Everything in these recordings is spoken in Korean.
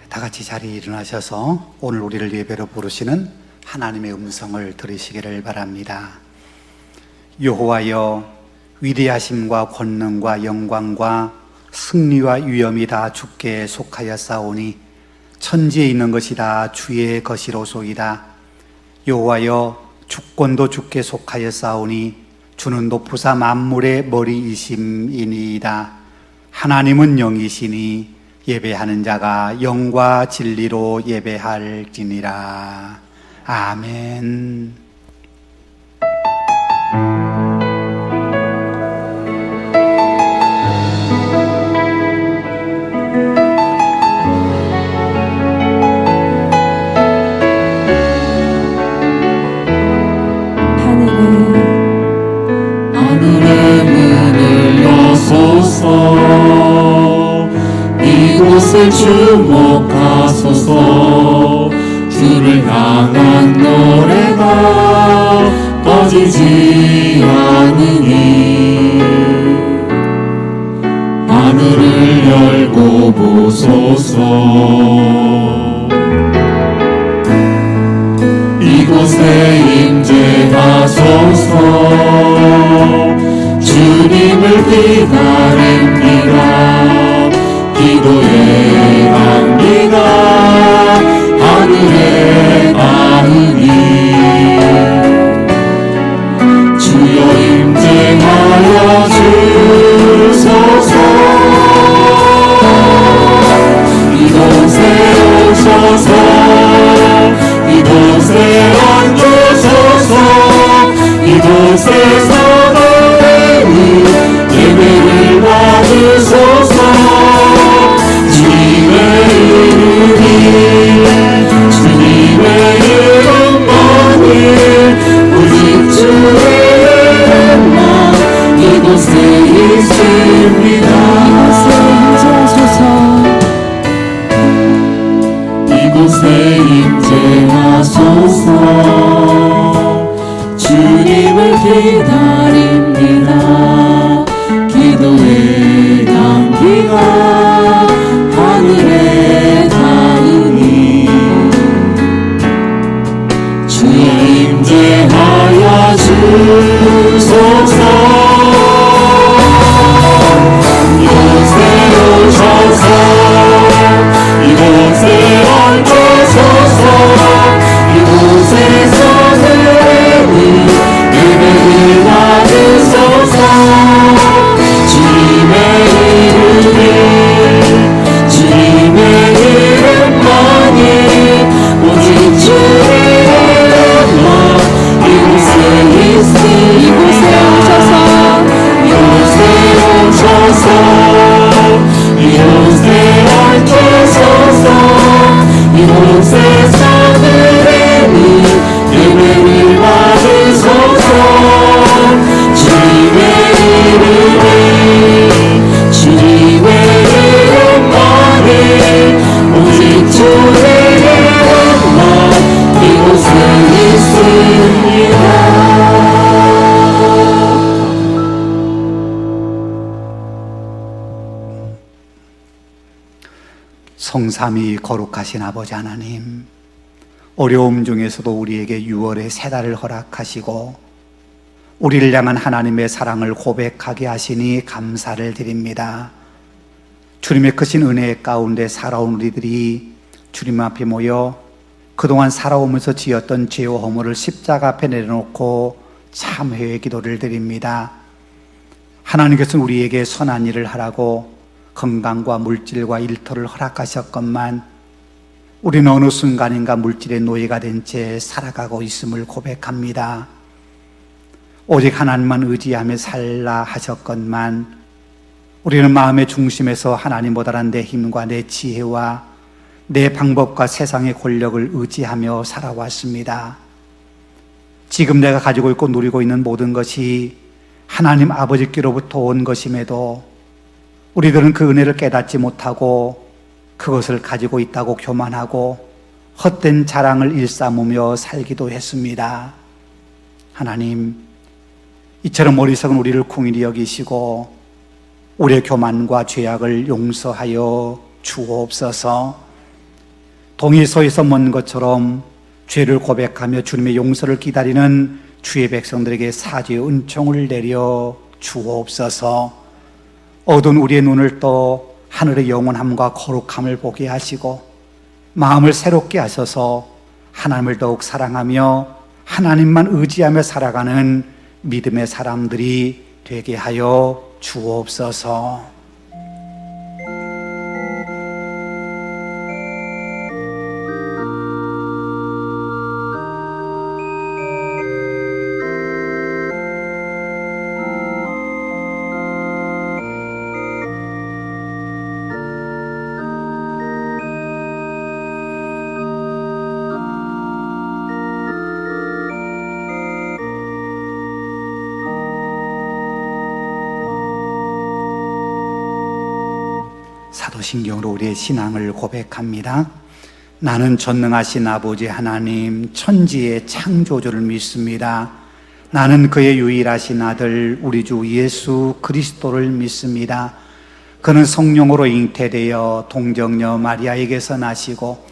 다 같이 자리에 일어나셔서 오늘 우리를 예배로 부르시는 하나님의 음성을 들으시기를 바랍니다. 여호와여, 위대하심과 권능과 영광과 승리와 위엄이 다 주께 속하였사오니 천지에 있는 것이 다 주의 것이로소이다. 여호와여, 주권도 주께 속하였사오니 주는 높으사 만물의 머리이심이니이다. 하나님은 영이시니 예배하는 자가 영과 진리로 예배할지니라. 아멘. 하늘의 문을 여소서. 이곳을 주목하소서. 주를 향한 노래가 꺼지지 않으니 하늘을 열고 보소서. 이곳에 임재하소서. 주님을 기다립니다. 기도의 향기가 하늘에 닿으니 주여 임재하여 주소서. 이곳에 오셔서 이곳에 앉으소서. 이곳에서 노래를 예배를 받으소서. 주님의 이름이 주님의 이름만이 오직 주의 이름만 이곳에 있습니다. 이곳에 임재하소서. 주님을 기다립니다. 기도의 향기가 하늘에 닿으니 주여 임재하여 주소서. 이곳에 오셔서 이곳에 앉으소서. 이곳에서 노래를 예배를 받으소서. 주님의 이름이 주님의 이름만이 오직 주의 이름만 이곳에 있으니 이곳에 오셔서 이곳에 앉으소서. 이곳에서 노래를 예배를 받으소서. 주님의 이름이 주님의 이름만이 오직 주의 이름만 이곳에 있습니다. 성삼위 거룩하신 아버지 하나님, 어려움 중에서도 우리에게 6월의 새 달을 허락하시고 우리를 향한 하나님의 사랑을 고백하게 하시니 감사를 드립니다. 주님의 크신 은혜 가운데 살아온 우리들이 주님 앞에 모여 그동안 살아오면서 지었던 죄와 허물을 십자가 앞에 내려놓고 참회의 기도를 드립니다. 하나님께서는 우리에게 선한 일을 하라고 건강과 물질과 일터를 허락하셨건만 우리는 어느 순간인가 물질의 노예가 된 채 살아가고 있음을 고백합니다. 오직 하나님만 의지하며 살라 하셨건만 우리는 마음의 중심에서 하나님보다는 내 힘과 내 지혜와 내 방법과 세상의 권력을 의지하며 살아왔습니다. 지금 내가 가지고 있고 누리고 있는 모든 것이 하나님 아버지께로부터 온 것임에도 우리들은 그 은혜를 깨닫지 못하고 그것을 가지고 있다고 교만하고 헛된 자랑을 일삼으며 살기도 했습니다. 하나님, 이처럼 어리석은 우리를 긍휼히 여기시고 우리의 교만과 죄악을 용서하여 주옵소서. 동의서에서 먼 것처럼 죄를 고백하며 주님의 용서를 기다리는 주의 백성들에게 사죄의 은총을 내려 주옵소서. 어두운 우리의 눈을 떠 하늘의 영원함과 거룩함을 보게 하시고 마음을 새롭게 하셔서 하나님을 더욱 사랑하며 하나님만 의지하며 살아가는 믿음의 사람들이 되게 하여 주옵소서. 사도신경으로 우리의 신앙을 고백합니다. 나는 전능하신 아버지 하나님 천지의 창조주를 믿습니다. 나는 그의 유일하신 아들 우리 주 예수 그리스도를 믿습니다. 그는 성령으로 잉태되어 동정녀 마리아에게서 나시고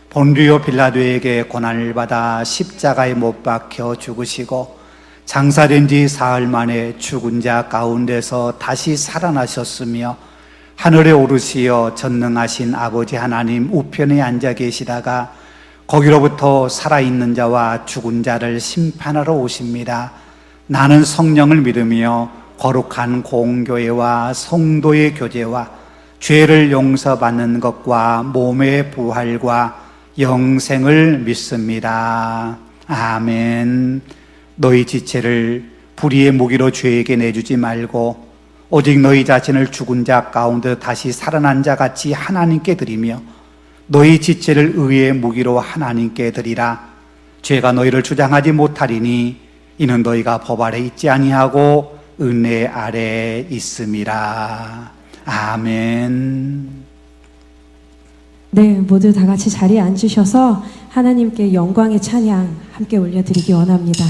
본디오 빌라도에게 고난을 받아 십자가에 못 박혀 죽으시고 장사된 지 사흘 만에 죽은 자 가운데서 다시 살아나셨으며 하늘에 오르시어 전능하신 아버지 하나님 우편에 앉아 계시다가 거기로부터 살아있는 자와 죽은 자를 심판하러 오십니다. 나는 성령을 믿으며 거룩한 공교회와 성도의 교제와 죄를 용서받는 것과 몸의 부활과 영생을 믿습니다. 아멘. 너희 지체를 불의의 무기로 죄에게 내주지 말고 오직 너희 자신을 죽은 자 가운데 다시 살아난 자 같이 하나님께 드리며 너희 지체를 의의 무기로 하나님께 드리라. 죄가 너희를 주장하지 못하리니 이는 너희가 법 아래 있지 아니하고 은혜 아래 있음이라. 아멘. 네, 모두 다 같이 자리에 앉으셔서 하나님께 영광의 찬양 함께 올려드리기 원합니다.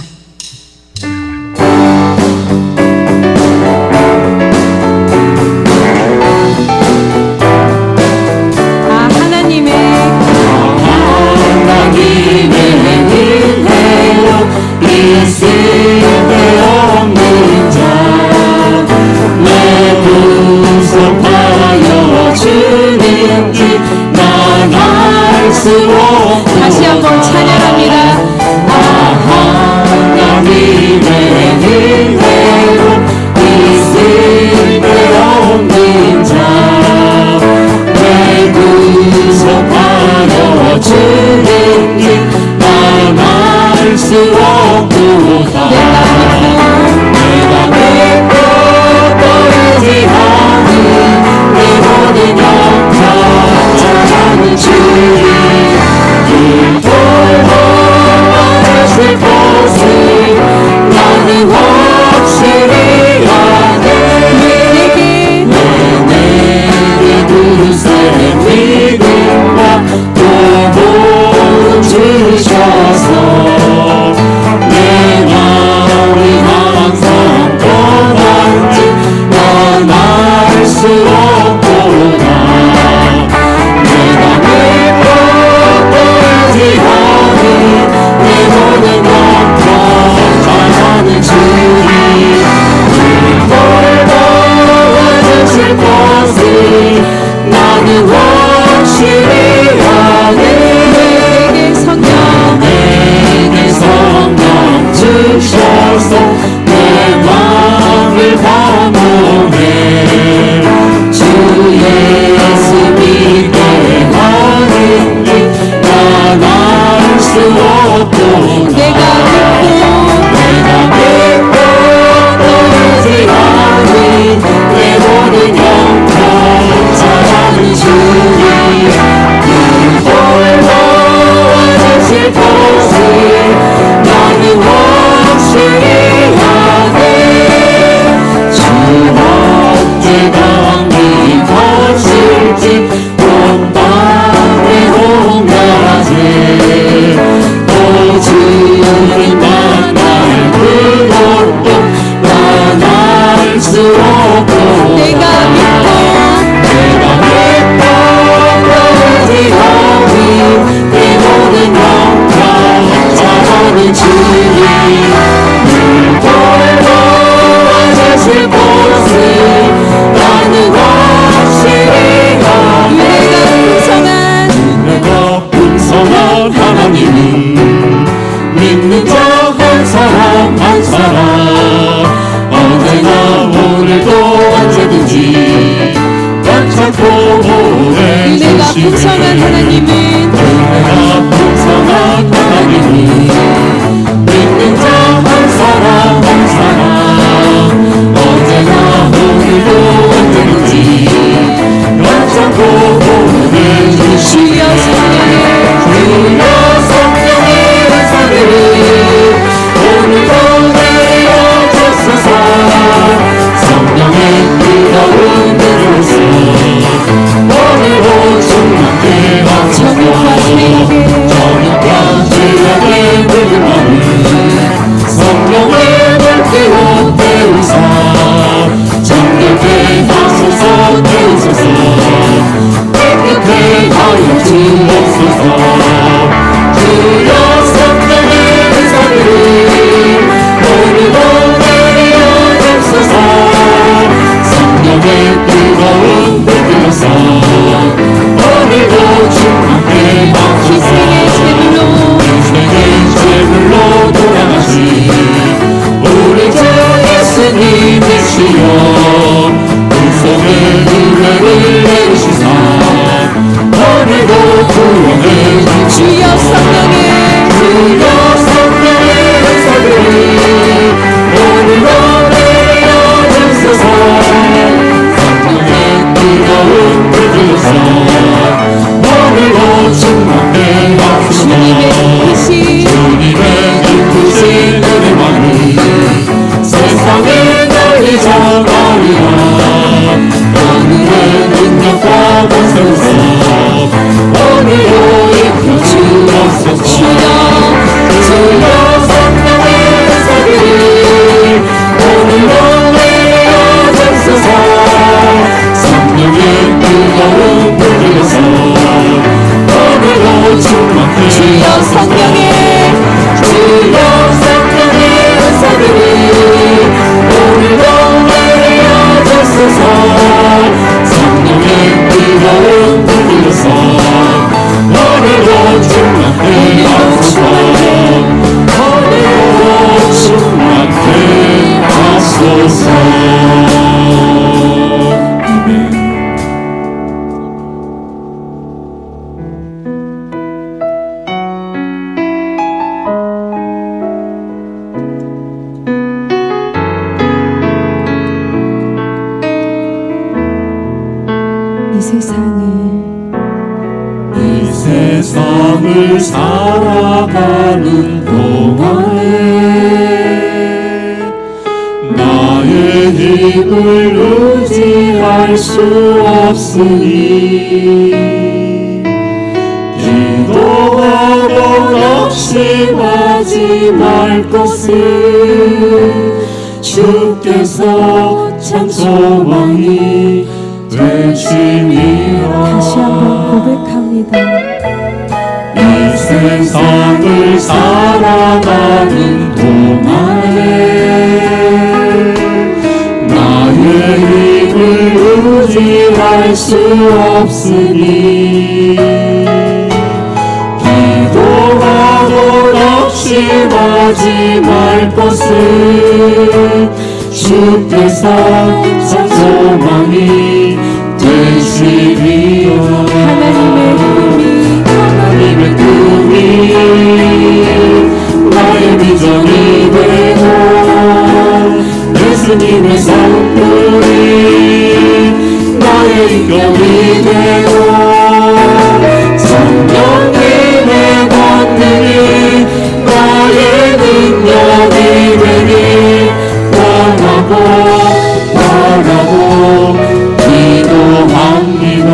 다시 한번 찬양합니다. 하나님의 은혜로 있을 데 없는 자 내 구속하여 주는 길 난 알 수 없도다. 내가 믿고 또 의지하는 내 모든 영광 찬양하는 주님 돌보아주실 것을 나는 확실히 아네. 내게 두세 믿음과 도움 주셔서 내 마음이 항상 떠난지 난 알 수 없도다. 내가 믿고 내 모든 영광 찬양하는 주님 돌보아주실 것을 나는 확실히 아네. 내게 성령 주셔서 내 마음을 감동해 주 예수 믿게 하는 길 난 알 수 없고 내가 믿고 또 의지하는 내 모든 영광 찬양하는 주님 보호해 은혜가 주시네 풍성한 하나님은 은혜가 풍성한 하나님이 믿는 자 한 사람 한 사람 언제나 오늘도 언제든지 영장 보호해 주시네 주여 성령의 주여 성령의 은사들이 오늘도 내려주소서 성령의 뜨거운 불로서 오늘도 충만케 정욕과 하소서 죄악의 정욕과 죄악의 모든 마음 성령의 불길로 태우사 정결케 하소서 태우소서 깨끗게 하여 주옵소서 주여 성령의 은사들이 오늘도 내려주소서 성령의 뜨거운 불길로서 오늘도 충만케 희생의 하소서 제물로 인생의 제물로 돌아가신 우리 주 예수님 되시어 불속의 은혜를 내리시사 오늘도 구원해 주여 성령의 주여 성령의 은사들이 오늘도 내려주소서 성령의 뜨거운 불길로서 오늘도 충만케 주님의 하소서 크신 주님의 기쁘신 은혜만이 세상에 널리 전하리라 오늘의 능력과 권세로서 오늘도 입혀 주옵소서 주여 성령의 은사들이 오늘도 내려주소서 성령의 뜨거운 불길로서 오늘도 충만케 주여 성령의 주여 성령의 은사들이 오늘도 내려주소서 성령의 뜨거운 불길로서 오늘도 충만케 하소서 오늘도 충만케 하소서 아멘. 이 세상을 이 세상을 살아가는 동안에 나의 힘을 의지할 수 없으니 기도하고 낙심하지 말 것을 주께서 참 소망이 되시니라 다시 한번 고백합니다. 이 세상을 살아가는 동안에 나의 힘을 의지할 수 없으니 기도하고 낙심하지 말 것을 주께서 참 소망이 되시리라 하나님의 꿈이 나의 비전이 되고 예수님의 성품이 나의 인격이 되고 성령님의 권능이 나의 능력이 되니 원하고 기도합니다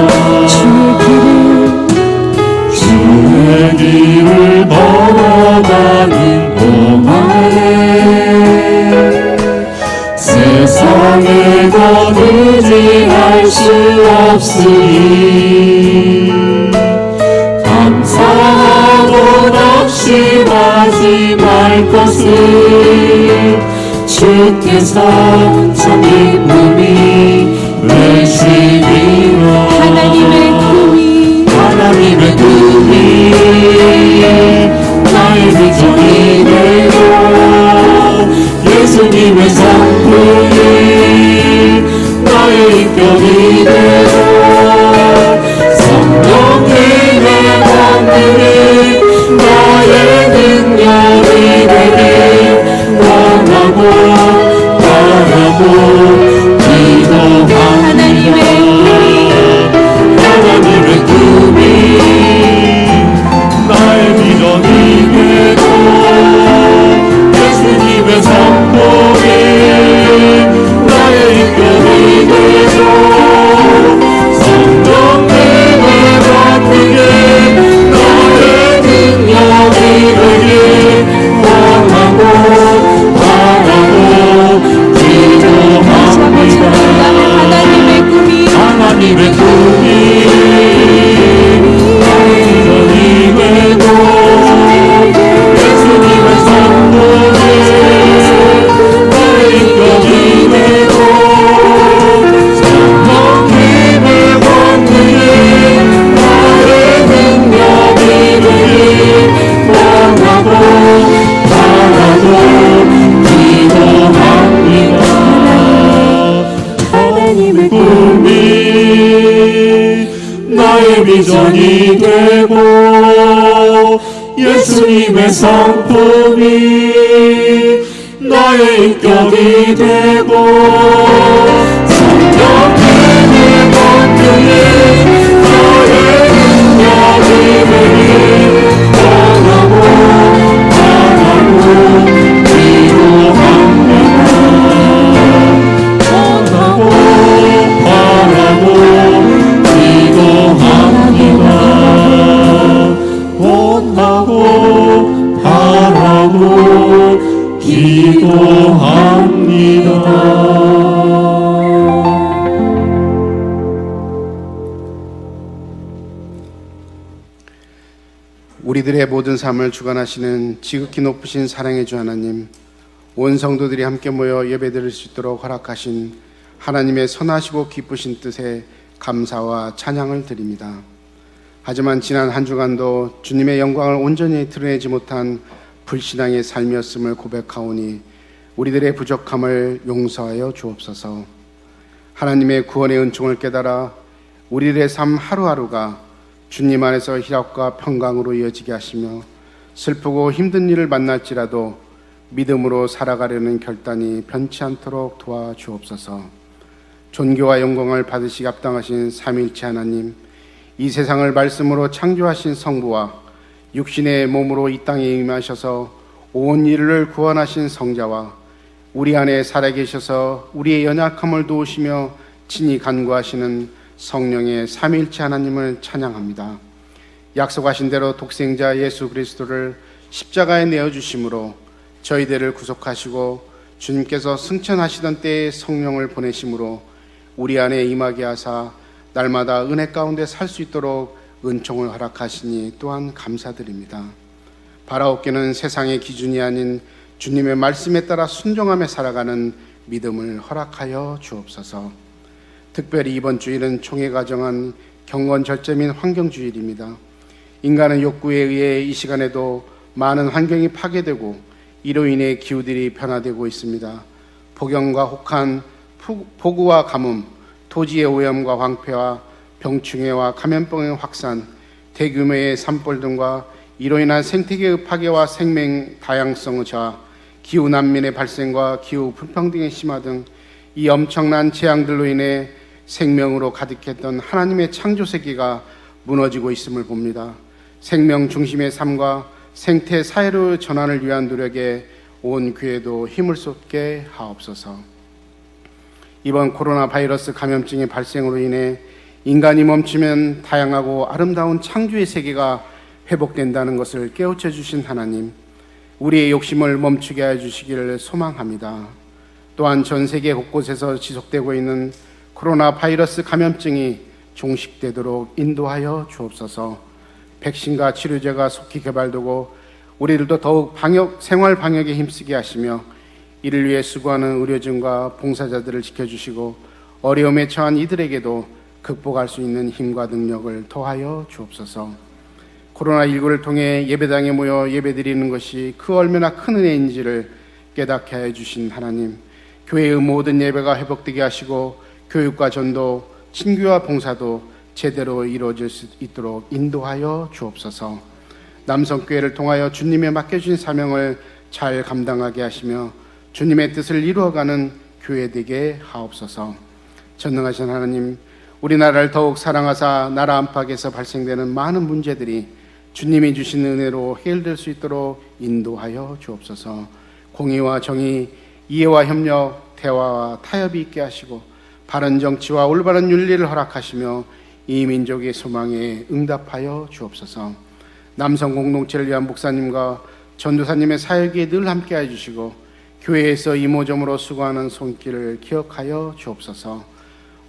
주의 길을 걸어가는 동안에 세상에 더 의지할 수 없으니 감사하고 낙심하지 말 것을 주께서 참 기쁨이 되시리라 하나님의 꿈이 나의 비전이 되고 예수님의 성품이 나의 인격이 되고 주님의 꿈이 나의 비전이 되고 예수님의 성품이 나의 인격이 되고 성령님의 권능이 나의 능력이 되기 원하고 바라고 기도합니다. 하나님의 꿈이 나의 비전이 되고 예수님의 성품이 나의 인격이 되고 성령님의 권능이 나의 능력이 되기 원하고 바라고 기도합니다. 원하고 바라고 기도합니다. 원하고 바라고 기도합니다. 우리들의 모든 삶을 주관하시는 지극히 높으신 사랑의 주 하나님, 온 성도들이 함께 모여 예배드릴 수 있도록 허락하신 하나님의 선하시고 기쁘신 뜻에 감사와 찬양을 드립니다. 하지만 지난 한 주간도 주님의 영광을 온전히 드러내지 못한 불신앙의 삶이었음을 고백하오니 우리들의 부족함을 용서하여 주옵소서. 하나님의 구원의 은총을 깨달아 우리들의 삶 하루하루가 주님 안에서 희락과 평강으로 이어지게 하시며 슬프고 힘든 일을 만날지라도 믿음으로 살아가려는 결단이 변치 않도록 도와주옵소서. 존귀와 영광을 받으시기 합당하신 삼위일체 하나님, 이 세상을 말씀으로 창조하신 성부와 육신의 몸으로 이 땅에 임하셔서 온 인류를 구원하신 성자와 우리 안에 살아계셔서 우리의 연약함을 도우시며 친히 간구하시는 성령의 삼위일체 하나님을 찬양합니다. 약속하신 대로 독생자 예수 그리스도를 십자가에 내어주심으로 저희들을 구속하시고 주님께서 승천하시던 때에 성령을 보내심으로 우리 안에 임하게 하사 날마다 은혜 가운데 살 수 있도록 은총을 허락하시니 또한 감사드립니다. 바라옵기는 세상의 기준이 아닌 주님의 말씀에 따라 순종하며 살아가는 믿음을 허락하여 주옵소서. 특별히 이번 주일은 총회 가정한 경건절제 및 환경주일입니다. 인간의 욕구에 의해 이 시간에도 많은 환경이 파괴되고 이로 인해 기후들이 변화되고 있습니다. 폭염과 혹한, 폭우와 가뭄, 토지의 오염과 황폐화, 병충해와 감염병의 확산, 대규모의 산불 등과 이로 인한 생태계의 파괴와 생명 다양성의 저하, 기후 난민의 발생과 기후 불평등의 심화 등 이 엄청난 재앙들로 인해 생명으로 가득했던 하나님의 창조 세계가 무너지고 있음을 봅니다. 생명 중심의 삶과 생태 사회로의 전환을 위한 노력에 온 교회도 힘을 쏟게 하옵소서. 이번 코로나 바이러스 감염증의 발생으로 인해 인간이 멈추면 다양하고 아름다운 창조의 세계가 회복된다는 것을 깨우쳐 주신 하나님, 우리의 욕심을 멈추게 해 주시기를 소망합니다. 또한 전 세계 곳곳에서 지속되고 있는 코로나 바이러스 감염증이 종식되도록 인도하여 주옵소서. 백신과 치료제가 속히 개발되고 우리들도 더욱 생활 방역에 힘쓰게 하시며 이를 위해 수고하는 의료진과 봉사자들을 지켜주시고 어려움에 처한 이들에게도 극복할 수 있는 힘과 능력을 더하여 주옵소서. 코로나19를 통해 예배당에 모여 예배드리는 것이 그 얼마나 큰 은혜인지를 깨닫게 해주신 하나님, 교회의 모든 예배가 회복되게 하시고 교육과 전도, 친교와 봉사도 제대로 이루어질 수 있도록 인도하여 주옵소서. 남성교회를 통하여 주님의 맡겨주신 사명을 잘 감당하게 하시며 주님의 뜻을 이루어가는 교회 되게 하옵소서. 전능하신 하나님, 우리나라를 더욱 사랑하사 나라 안팎에서 발생되는 많은 문제들이 주님이 주신 은혜로 해결될 수 있도록 인도하여 주옵소서. 공의와 정의, 이해와 협력, 대화와 타협이 있게 하시고 바른 정치와 올바른 윤리를 허락하시며 이 민족의 소망에 응답하여 주옵소서. 남성 공동체를 위한 목사님과 전도사님의 사역에 늘 함께해 주시고 교회에서 이모저모로 수고하는 손길을 기억하여 주옵소서.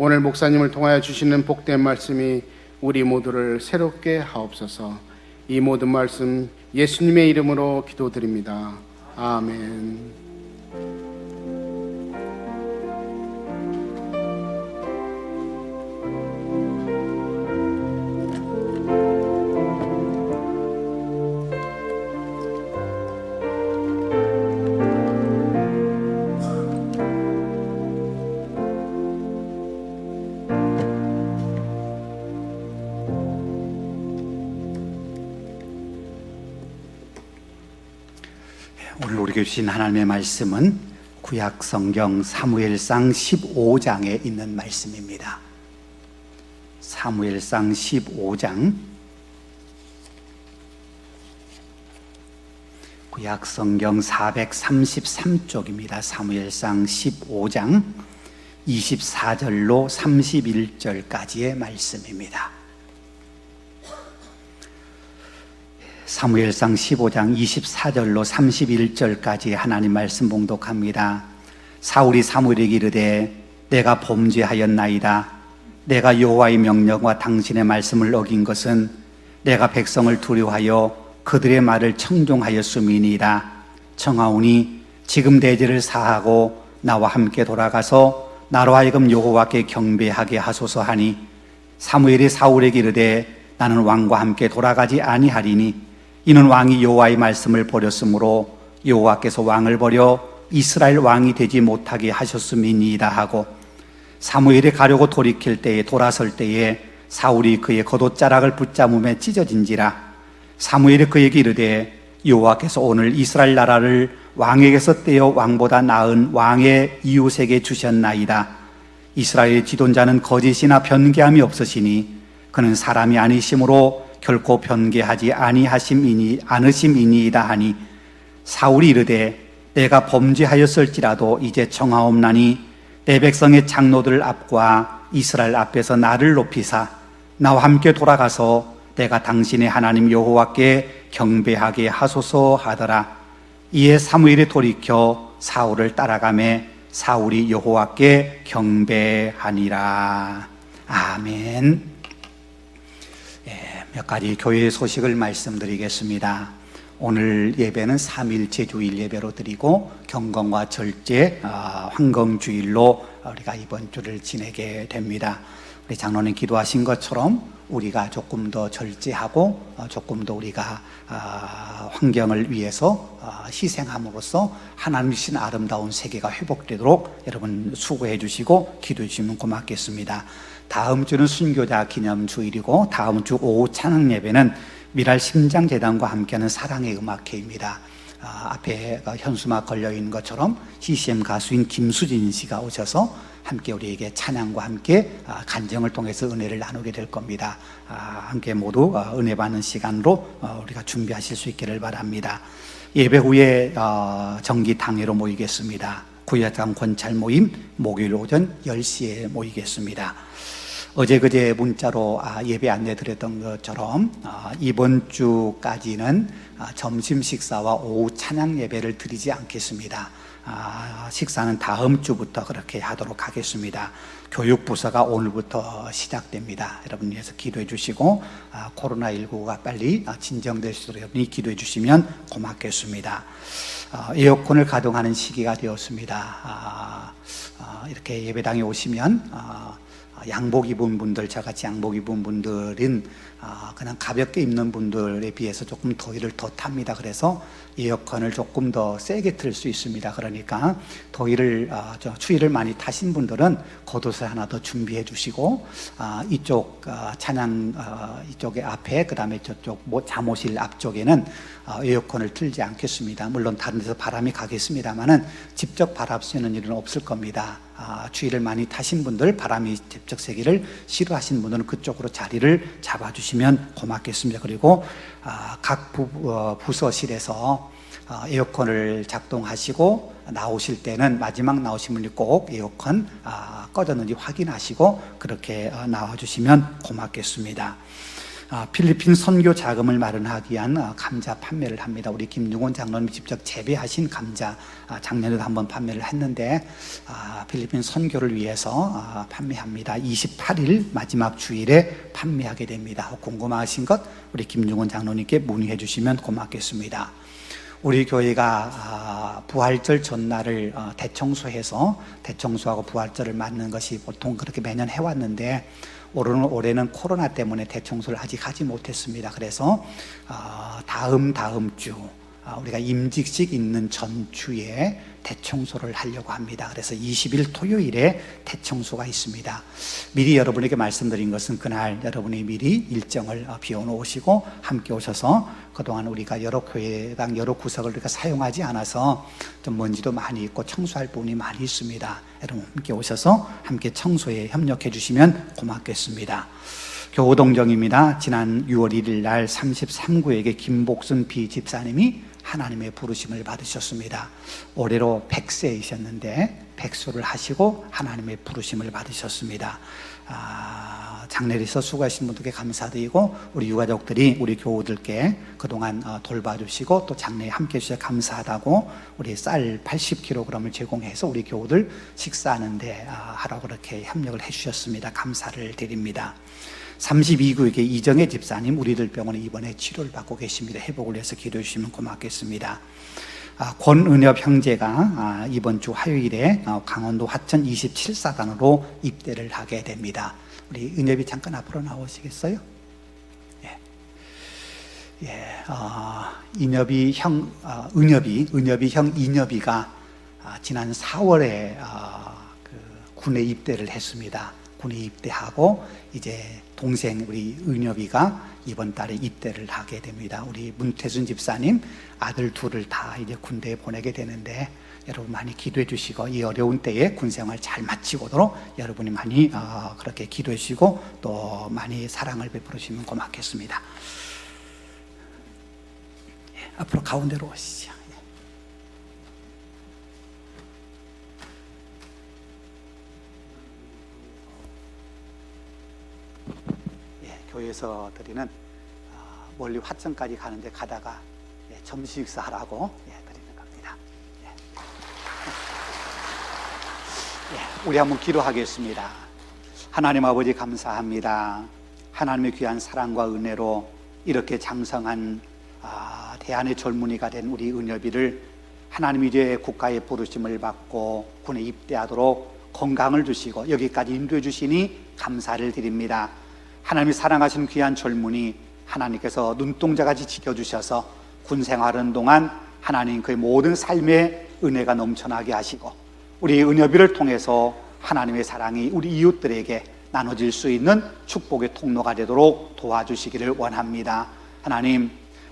오늘 목사님을 통하여 주시는 복된 말씀이 우리 모두를 새롭게 하옵소서. 이 모든 말씀 예수님의 이름으로 기도드립니다. 아멘. 오늘 우리에게 주신 하나님의 말씀은 구약 성경 사무엘상 15장에 있는 말씀입니다. 사무엘상 15장, 구약 성경 433쪽입니다. 사무엘상 15장 24절로 31절까지의 말씀입니다. 사무엘상 15장 24절로 31절까지 하나님 말씀 봉독합니다. 사울이 사무엘에게 이르되 내가 범죄하였나이다. 내가 여호와의 명령과 당신의 말씀을 어긴 것은 내가 백성을 두려워하여 그들의 말을 청종하였음이니이다. 청하오니 지금 내 죄를 사하고 나와 함께 돌아가서 나로 하여금 여호와께 경배하게 하소서 하니 사무엘이 사울에게 이르되 나는 왕과 함께 돌아가지 아니하리니 이는 왕이 여호와의 말씀을 버렸으므로 여호와께서 왕을 버려 이스라엘 왕이 되지 못하게 하셨음이니이다 하고 사무엘이 가려고 돌아설 때에 사울이 그의 겉옷자락을 붙잡음에 찢어진지라. 사무엘이 그에게 이르되 여호와께서 오늘 이스라엘 나라를 왕에게서 떼어 왕보다 나은 왕의 이웃에게 주셨나이다. 이스라엘의 지도자는 거짓이나 변개함이 없으시니 그는 사람이 아니심으로 결코 변개하지 않으심이니이다 하니 사울이 이르되 내가 범죄하였을지라도 이제 청하옵나니 내 백성의 장로들 앞과 이스라엘 앞에서 나를 높이사 나와 함께 돌아가서 내가 당신의 하나님 여호와께 경배하게 하소서 하더라. 이에 사무엘이 돌이켜 사울을 따라가매 사울이 여호와께 경배하니라. 아멘. 몇 가지 교회의 소식을 말씀드리겠습니다. 오늘 예배는 3일째 주일 예배로 드리고 경건과 절제, 황금주일로 우리가 이번 주를 지내게 됩니다. 우리 장로님 기도하신 것처럼 우리가 조금 더 절제하고 조금 더 우리가 환경을 위해서 희생함으로써 하나님 주신 아름다운 세계가 회복되도록 여러분 수고해 주시고 기도해 주시면 고맙겠습니다. 다음 주는 순교자 기념 주일이고 다음 주 오후 찬양 예배는 미랄 심장재단과 함께하는 사랑의 음악회입니다. 앞에 현수막 걸려있는 것처럼 CCM 가수인 김수진 씨가 오셔서 함께 우리에게 찬양과 함께 간증을 통해서 은혜를 나누게 될 겁니다. 함께 모두 은혜 받는 시간으로 우리가 준비하실 수 있기를 바랍니다. 예배 후에 정기 당회로 모이겠습니다. 구야장 권찰 모임 목요일 오전 10시에 모이겠습니다. 어제 그제 문자로 예배 안내 드렸던 것처럼 이번 주까지는 점심 식사와 오후 찬양 예배를 드리지 않겠습니다. 식사는 다음 주부터 그렇게 하도록 하겠습니다. 교육부서가 오늘부터 시작됩니다. 여러분 위해서 기도해 주시고 코로나19가 빨리 진정될 수 있도록 여러분이 기도해 주시면 고맙겠습니다. 에어컨을 가동하는 시기가 되었습니다. 이렇게 예배당에 오시면 양복 입은 분들, 저같이 양복 입은 분들은 그냥 가볍게 입는 분들에 비해서 조금 더위를 더 탑니다. 그래서 에어컨을 조금 더 세게 틀 수 있습니다. 그러니까 추위를 많이 타신 분들은 겉옷을 하나 더 준비해 주시고 이쪽 찬양 이쪽에 앞에 그 다음에 저쪽 잠옷실 앞쪽에는 에어컨을 틀지 않겠습니다. 물론 다른 데서 바람이 가겠습니다만은 직접 바람 쐬는 일은 없을 겁니다. 추위를 많이 타신 분들, 바람이 직접 세기를 싫어하시는 분들은 그쪽으로 자리를 잡아주시면 고맙겠습니다. 그리고 각 부서실에서 에어컨을 작동하시고 나오실 때는 마지막 나오신 분이 꼭 에어컨 꺼졌는지 확인하시고 그렇게 나와주시면 고맙겠습니다. 필리핀 선교 자금을 마련하기 위한 감자 판매를 합니다. 우리 김중원 장로님이 직접 재배하신 감자 작년에도 한번 판매를 했는데 필리핀 선교를 위해서 판매합니다. 28일 마지막 주일에 판매하게 됩니다. 궁금하신 것 우리 김중원 장로님께 문의해 주시면 고맙겠습니다. 우리 교회가 부활절 전날을 대청소해서 대청소하고 부활절을 맞는 것이 보통 그렇게 매년 해왔는데 올해는 코로나 때문에 대청소를 아직 하지 못했습니다. 그래서 다음 주 우리가 임직식 있는 전주에 대청소를 하려고 합니다. 그래서 20일 토요일에 대청소가 있습니다. 미리 여러분에게 말씀드린 것은 그날 여러분이 미리 일정을 비워놓으시고 함께 오셔서 그동안 우리가 여러 교회당 여러 구석을 우리가 사용하지 않아서 좀 먼지도 많이 있고 청소할 부분이 많이 있습니다. 여러분 함께 오셔서 함께 청소에 협력해 주시면 고맙겠습니다. 교우동정입니다. 지난 6월 1일 날 33구에게 김복순 비집사님이 하나님의 부르심을 받으셨습니다. 올해로 100세이셨는데 백수를 하시고 하나님의 부르심을 받으셨습니다. 장례에서 수고하신 분들께 감사드리고 우리 유가족들이 우리 교우들께 그동안 돌봐주시고 또 장례에 함께 해주셔서 감사하다고 우리 쌀 80kg을 제공해서 우리 교우들 식사하는데 하라고 그렇게 협력을 해주셨습니다. 감사를 드립니다. 32구에게 이정혜 집사님 우리들 병원에 입원해 치료를 받고 계십니다. 회복을 위해서 기도해 주시면 고맙겠습니다. 권은엽 형제가 이번 주 화요일에 강원도 화천 27사단으로 입대를 하게 됩니다. 우리 은엽이 잠깐 앞으로 나오시겠어요? 은엽이 형 인엽이가 지난 4월에 군에 입대를 했습니다. 군에 입대하고 이제 동생 우리 은엽이가 이번 달에 입대를 하게 됩니다. 우리 문태순 집사님 아들 둘을 다 이제 군대에 보내게 되는데 여러분 많이 기도해 주시고 이 어려운 때에 군생활 잘 마치고 오도록 여러분이 많이 그렇게 기도해 주시고 또 많이 사랑을 베풀어 주시면 고맙겠습니다. 앞으로 가운데로 오시죠. 교회에서 드리는 멀리 화천까지 가는데 가다가 점심 식사하라고 드리는 겁니다. 우리 한번 기도하겠습니다. 하나님 아버지 감사합니다. 하나님의 귀한 사랑과 은혜로 이렇게 장성한 대한의 젊은이가 된 우리 은엽이를 하나님이 이제 국가의 부르심을 받고 군에 입대하도록 건강을 주시고 여기까지 인도해 주시니 감사를 드립니다. 하나님이 사랑하신 귀한 젊은이 하나님께서 눈동자같이 지켜주셔서 군 생활하는 동안 하나님 그의 모든 삶의 은혜가 넘쳐나게 하시고 우리 은엽이를 통해서 하나님의 사랑이 우리 이웃들에게 나눠질 수 있는 축복의 통로가 되도록 도와주시기를 원합니다.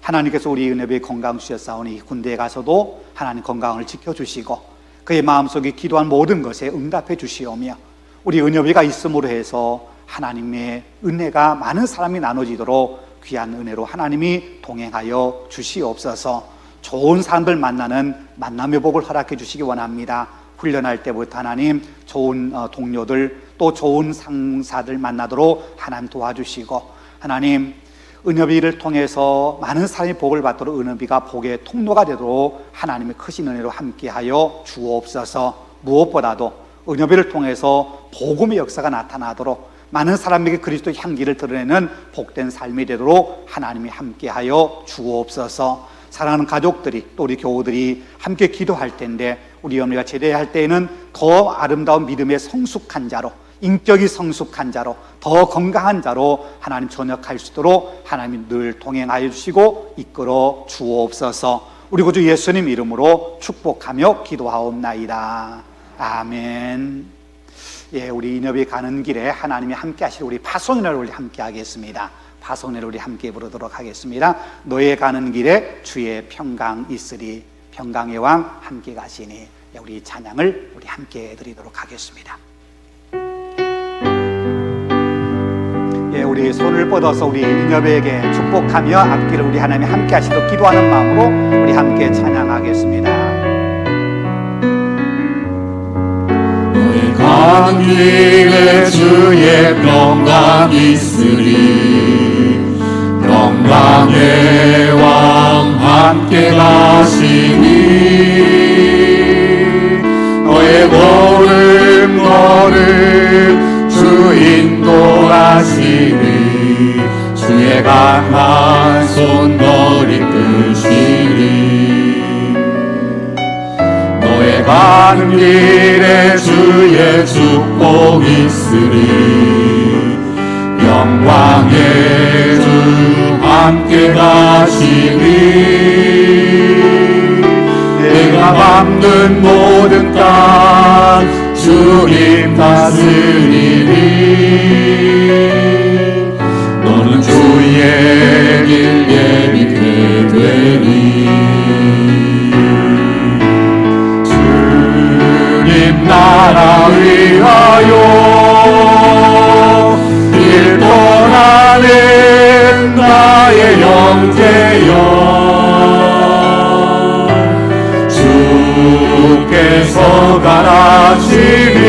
하나님께서 우리 은엽이의 건강 주셨사오니 군대에 가서도 하나님 건강을 지켜주시고 그의 마음속에 기도한 모든 것에 응답해 주시오며 우리 은엽이가 있음으로 해서 하나님의 은혜가 많은 사람이 나눠지도록 귀한 은혜로 하나님이 동행하여 주시옵소서. 좋은 사람들 만나는 만남의 복을 허락해 주시기 원합니다. 훈련할 때부터 하나님 좋은 동료들 또 좋은 상사들 만나도록 하나님 도와주시고 하나님 은엽이를 통해서 많은 사람이 복을 받도록 은엽이가 복의 통로가 되도록 하나님의 크신 은혜로 함께하여 주옵소서. 무엇보다도 은엽이를 통해서 복음의 역사가 나타나도록 많은 사람에게 그리스도의 향기를 드러내는 복된 삶이 되도록 하나님이 함께하여 주옵소서. 사랑하는 가족들이 또 우리 교우들이 함께 기도할 텐데 우리 어머니가 제대할 때에는 더 아름다운 믿음의 성숙한 자로 인격이 성숙한 자로 더 건강한 자로 하나님 전역할 수 있도록 하나님이 늘 동행하여 주시고 이끌어 주옵소서. 우리 구주 예수님 이름으로 축복하며 기도하옵나이다. 아멘. 우리 인엽이 가는 길에 하나님이 함께 하실 우리 파송인을 우리 함께 하겠습니다. 파송인을 우리 함께 부르도록 하겠습니다. 너의 가는 길에 주의 평강 있으리 평강의 왕 함께 가시니 우리 찬양을 우리 함께 드리도록 하겠습니다. 우리 손을 뻗어서 우리 인엽에게 축복하며 앞길을 우리 하나님이 함께 하시도록 기도하는 마음으로 우리 함께 찬양하겠습니다. 가는 길에 주의 평강 있으리 영광의 왕 함께 가시니 너의 걸음 주 인도하시니 주의 강한 손 이끄시니 너의 가는 길에 주의 축복 있으리 영광의 주 함께 가시니 내가 밟는 모든 땅 주님 다스리니 너는 주의 길 예비케 되리 주님 나라 위하여 길 떠나는 나의 형제여 주께서 가라시니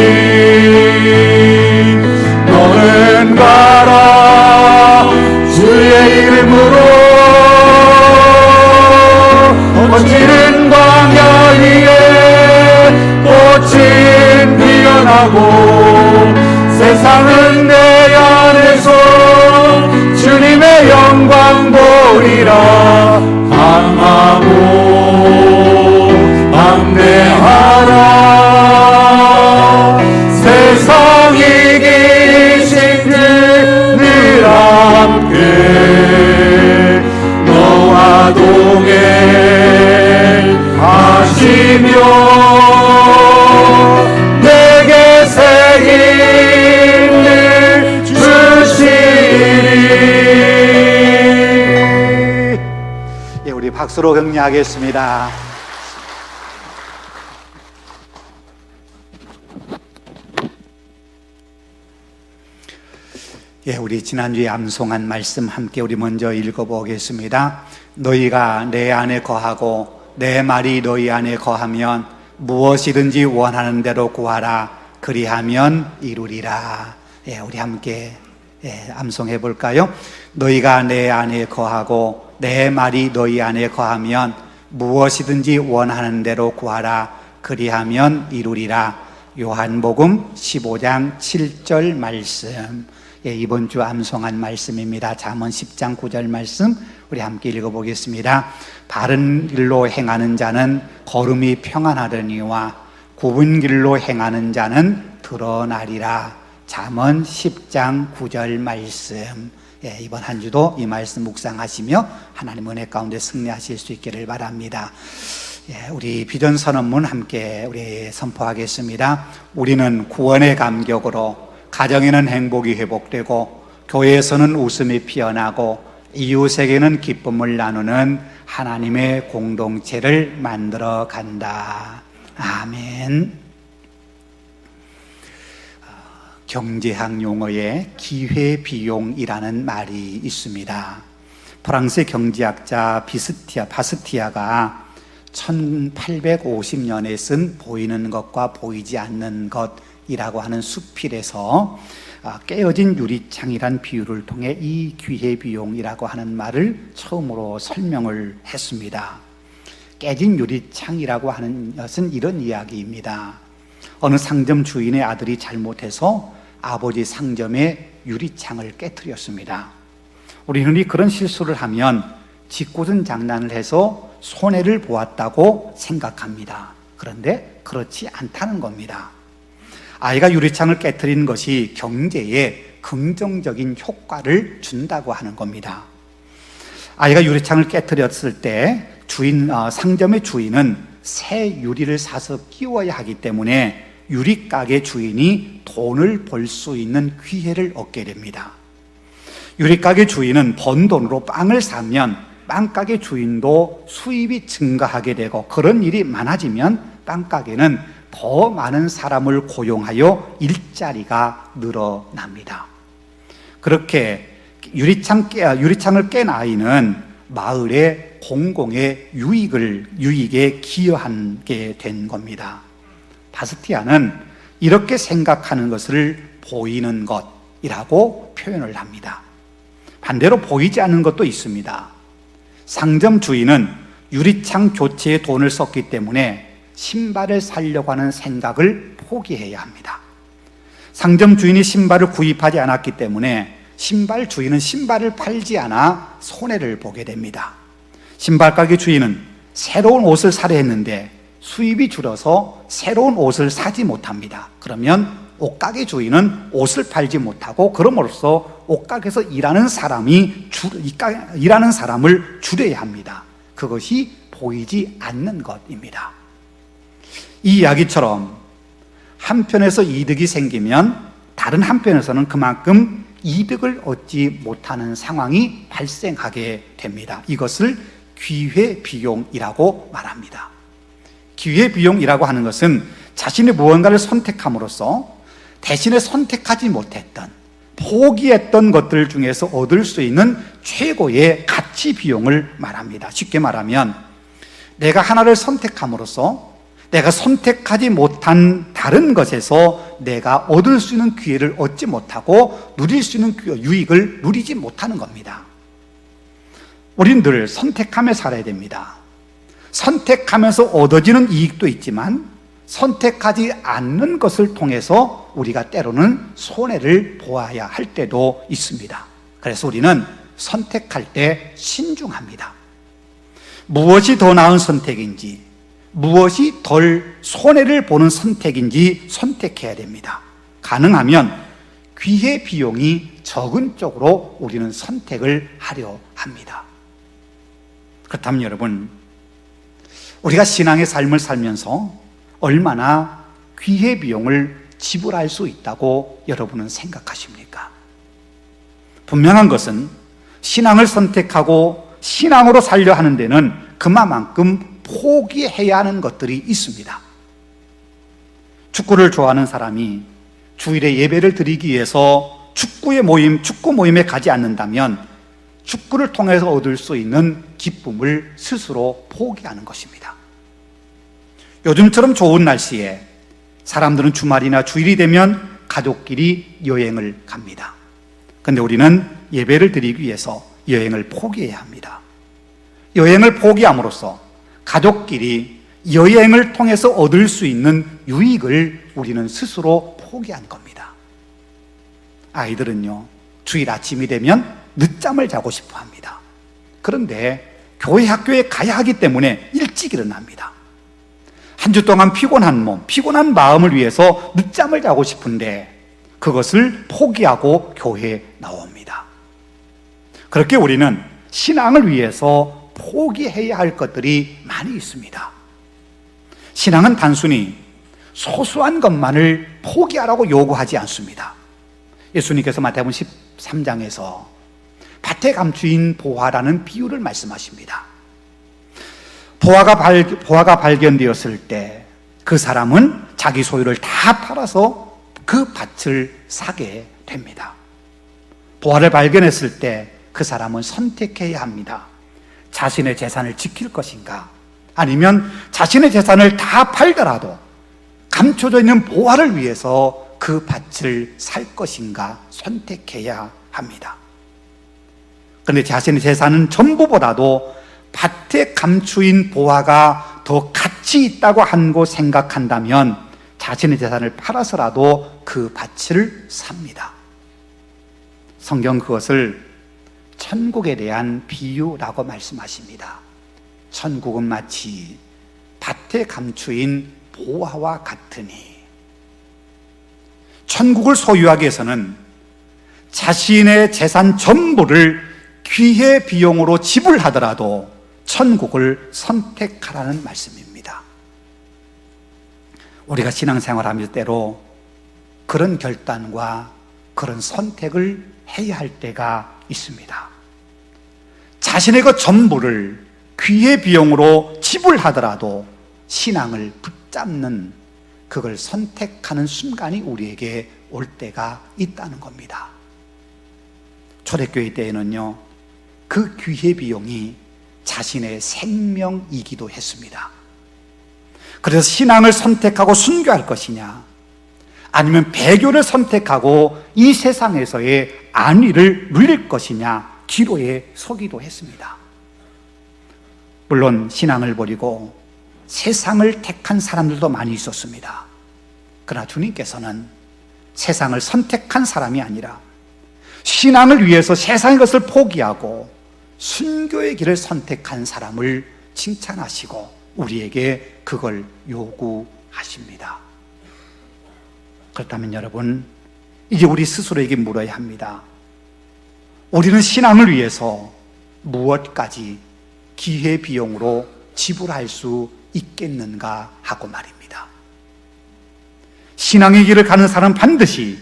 너는 가라 주의 이름으로 번지는 광야 위에 꽃은 피어나고 세상은 내 안에서 주님의 영광 보리라 강하고 담대하라 세상 이기신 늘 함께 너와 동행하시며 내게 새 힘을 주시리. 예, 우리 박수로 격려하겠습니다. 예, 우리 지난주에 암송한 말씀 함께 우리 먼저 읽어보겠습니다. 너희가 내 안에 거하고 내 말이 너희 안에 거하면 무엇이든지 원하는 대로 구하라 그리하면 이루리라. 예, 우리 함께 암송해 볼까요? 너희가 내 안에 거하고 내 말이 너희 안에 거하면 무엇이든지 원하는 대로 구하라 그리하면 이루리라. 요한복음 15장 7절 말씀. 예, 이번 주 암송한 말씀입니다. 잠언 10장 9절 말씀 우리 함께 읽어보겠습니다. 바른 길로 행하는 자는 걸음이 평안하려니와 굽은 길로 행하는 자는 드러나리라. 잠언 10장 9절 말씀. 예, 이번 한 주도 이 말씀 묵상하시며 하나님 은혜 가운데 승리하실 수 있기를 바랍니다. 예, 우리 비전 선언문 함께 우리 선포하겠습니다. 우리는 구원의 감격으로 가정에는 행복이 회복되고 교회에서는 웃음이 피어나고 이웃에게는 기쁨을 나누는 하나님의 공동체를 만들어 간다. 아멘. 경제학 용어에 기회비용이라는 말이 있습니다. 프랑스의 경제학자 바스티아가 1850년에 쓴 보이는 것과 보이지 않는 것이라고 하는 수필에서 깨어진 유리창이란 비유를 통해 이 기회비용이라고 하는 말을 처음으로 설명을 했습니다. 깨진 유리창이라고 하는 것은 이런 이야기입니다. 어느 상점 주인의 아들이 잘못해서 아버지 상점의 유리창을 깨뜨렸습니다. 우리 흔히 그런 실수를 하면 짓궂은 장난을 해서 손해를 보았다고 생각합니다. 그런데 그렇지 않다는 겁니다. 아이가 유리창을 깨뜨린 것이 경제에 긍정적인 효과를 준다고 하는 겁니다. 아이가 유리창을 깨뜨렸을 때 상점의 주인은 새 유리를 사서 끼워야 하기 때문에 유리가게 주인이 돈을 벌 수 있는 기회를 얻게 됩니다. 유리가게 주인은 번 돈으로 빵을 사면 빵가게 주인도 수입이 증가하게 되고, 그런 일이 많아지면 빵가게는 더 많은 사람을 고용하여 일자리가 늘어납니다. 그렇게 유리창을 깬 아이는 마을의 공공의 유익에 기여하게 된 겁니다. 바스티아는 이렇게 생각하는 것을 보이는 것이라고 표현을 합니다. 반대로 보이지 않는 것도 있습니다. 상점 주인은 유리창 교체에 돈을 썼기 때문에 신발을 사려고 하는 생각을 포기해야 합니다. 상점 주인이 신발을 구입하지 않았기 때문에 신발 주인은 신발을 팔지 않아 손해를 보게 됩니다. 신발 가게 주인은 새로운 옷을 사려 했는데 수입이 줄어서 새로운 옷을 사지 못합니다. 그러면 옷가게 주인은 옷을 팔지 못하고 그럼으로써 옷가게에서 일하는 사람을 줄여야 합니다. 그것이 보이지 않는 것입니다. 이 이야기처럼 한편에서 이득이 생기면 다른 한편에서는 그만큼 이득을 얻지 못하는 상황이 발생하게 됩니다. 이것을 기회비용이라고 말합니다. 기회비용이라고 하는 것은 자신이 무언가를 선택함으로써 대신에 선택하지 못했던, 포기했던 것들 중에서 얻을 수 있는 최고의 가치 비용을 말합니다. 쉽게 말하면 내가 하나를 선택함으로써 내가 선택하지 못한 다른 것에서 내가 얻을 수 있는 기회를 얻지 못하고 누릴 수 있는 유익을 누리지 못하는 겁니다. 우리는 늘 선택하며 살아야 됩니다. 선택하면서 얻어지는 이익도 있지만 선택하지 않는 것을 통해서 우리가 때로는 손해를 보아야 할 때도 있습니다. 그래서 우리는 선택할 때 신중합니다. 무엇이 더 나은 선택인지, 무엇이 덜 손해를 보는 선택인지 선택해야 됩니다. 가능하면 기회 비용이 적은 쪽으로 우리는 선택을 하려 합니다. 그렇다면 여러분, 우리가 신앙의 삶을 살면서 얼마나 기회 비용을 지불할 수 있다고 여러분은 생각하십니까? 분명한 것은 신앙을 선택하고 신앙으로 살려 하는 데는 그만큼 포기해야 하는 것들이 있습니다. 축구를 좋아하는 사람이 주일에 예배를 드리기 위해서 축구 모임에 가지 않는다면 축구를 통해서 얻을 수 있는 기쁨을 스스로 포기하는 것입니다. 요즘처럼 좋은 날씨에 사람들은 주말이나 주일이 되면 가족끼리 여행을 갑니다. 그런데 우리는 예배를 드리기 위해서 여행을 포기해야 합니다. 여행을 포기함으로써 가족끼리 여행을 통해서 얻을 수 있는 유익을 우리는 스스로 포기한 겁니다. 아이들은요, 주일 아침이 되면 늦잠을 자고 싶어 합니다. 그런데 교회 학교에 가야 하기 때문에 일찍 일어납니다. 한 주 동안 피곤한 몸, 피곤한 마음을 위해서 늦잠을 자고 싶은데 그것을 포기하고 교회에 나옵니다. 그렇게 우리는 신앙을 위해서 포기해야 할 것들이 많이 있습니다. 신앙은 단순히 소소한 것만을 포기하라고 요구하지 않습니다. 예수님께서 마태복음 13장에서 밭에 감추인 보화라는 비유를 말씀하십니다. 보화가 발견되었을 때 그 사람은 자기 소유를 다 팔아서 그 밭을 사게 됩니다. 보화를 발견했을 때 그 사람은 선택해야 합니다. 자신의 재산을 지킬 것인가, 아니면 자신의 재산을 다 팔더라도 감춰져 있는 보화를 위해서 그 밭을 살 것인가 선택해야 합니다. 그런데 자신의 재산은 전부보다도 밭에 감추인 보화가 더 가치 있다고 한고 생각한다면 자신의 재산을 팔아서라도 그 밭을 삽니다. 성경 그것을 천국에 대한 비유라고 말씀하십니다. 천국은 마치 밭에 감추인 보화와 같으니, 천국을 소유하기 위해서는 자신의 재산 전부를 기회 비용으로 지불하더라도 천국을 선택하라는 말씀입니다. 우리가 신앙생활하면서 때로 그런 결단과 그런 선택을 해야 할 때가 있습니다. 자신의 그 전부를 기회 비용으로 지불하더라도 신앙을 붙잡는, 그걸 선택하는 순간이 우리에게 올 때가 있다는 겁니다. 초대교회 때에는요, 그 기회 비용이 자신의 생명이기도 했습니다. 그래서 신앙을 선택하고 순교할 것이냐, 아니면 배교를 선택하고 이 세상에서의 안위를 누릴 것이냐, 뒤로에 서기도 했습니다. 물론 신앙을 버리고 세상을 택한 사람들도 많이 있었습니다. 그러나 주님께서는 세상을 선택한 사람이 아니라 신앙을 위해서 세상의 것을 포기하고 순교의 길을 선택한 사람을 칭찬하시고 우리에게 그걸 요구하십니다. 그렇다면 여러분, 이제 우리 스스로에게 물어야 합니다. 우리는 신앙을 위해서 무엇까지 기회비용으로 지불할 수 있겠는가 하고 말입니다. 신앙의 길을 가는 사람은 반드시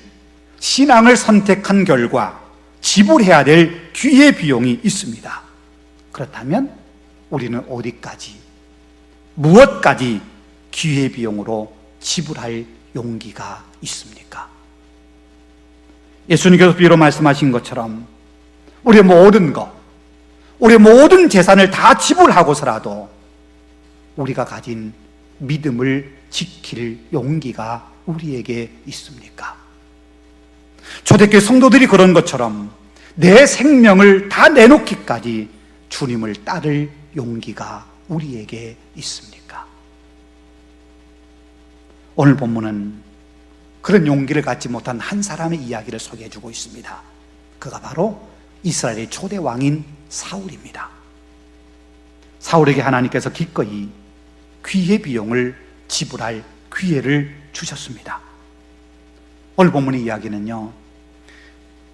신앙을 선택한 결과 지불해야 될 기회비용이 있습니다. 그렇다면 우리는 어디까지, 무엇까지 기회비용으로 지불할 용기가 있습니까? 예수님께서 비로 말씀하신 것처럼 우리의 모든 것, 우리의 모든 재산을 다 지불하고서라도 우리가 가진 믿음을 지킬 용기가 우리에게 있습니까? 초대교회 성도들이 그런 것처럼 내 생명을 다 내놓기까지 주님을 따를 용기가 우리에게 있습니까? 오늘 본문은 그런 용기를 갖지 못한 한 사람의 이야기를 소개해주고 있습니다. 그가 바로 이스라엘의 초대 왕인 사울입니다. 사울에게 하나님께서 기꺼이 귀의 비용을 지불할 기회를 주셨습니다. 오늘 본문의 이야기는요,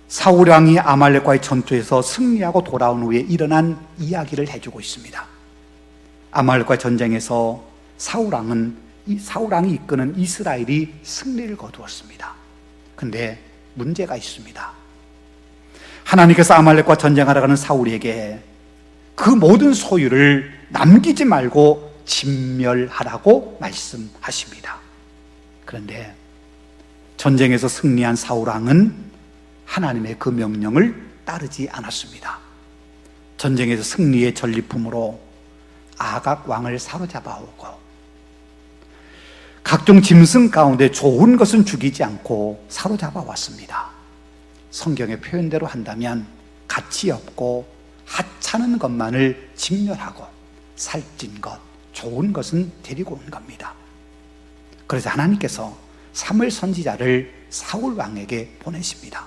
사울 왕이 아말렉과의 전투에서 승리하고 돌아온 후에 일어난 이야기를 해주고 있습니다. 아말렉과의 전쟁에서 사울 왕이 이끄는 이스라엘이 승리를 거두었습니다. 근데 문제가 있습니다. 하나님께서 아말렉과 전쟁하러 가는 사울에게 그 모든 소유를 남기지 말고 진멸하라고 말씀하십니다. 그런데 전쟁에서 승리한 사울 왕은 하나님의 그 명령을 따르지 않았습니다. 전쟁에서 승리의 전리품으로 아각 왕을 사로잡아오고 각종 짐승 가운데 좋은 것은 죽이지 않고 사로잡아 왔습니다. 성경의 표현대로 한다면 가치 없고 하찮은 것만을 진멸하고 살찐 것, 좋은 것은 데리고 온 겁니다. 그래서 하나님께서 사무엘 선지자를 사울 왕에게 보내십니다.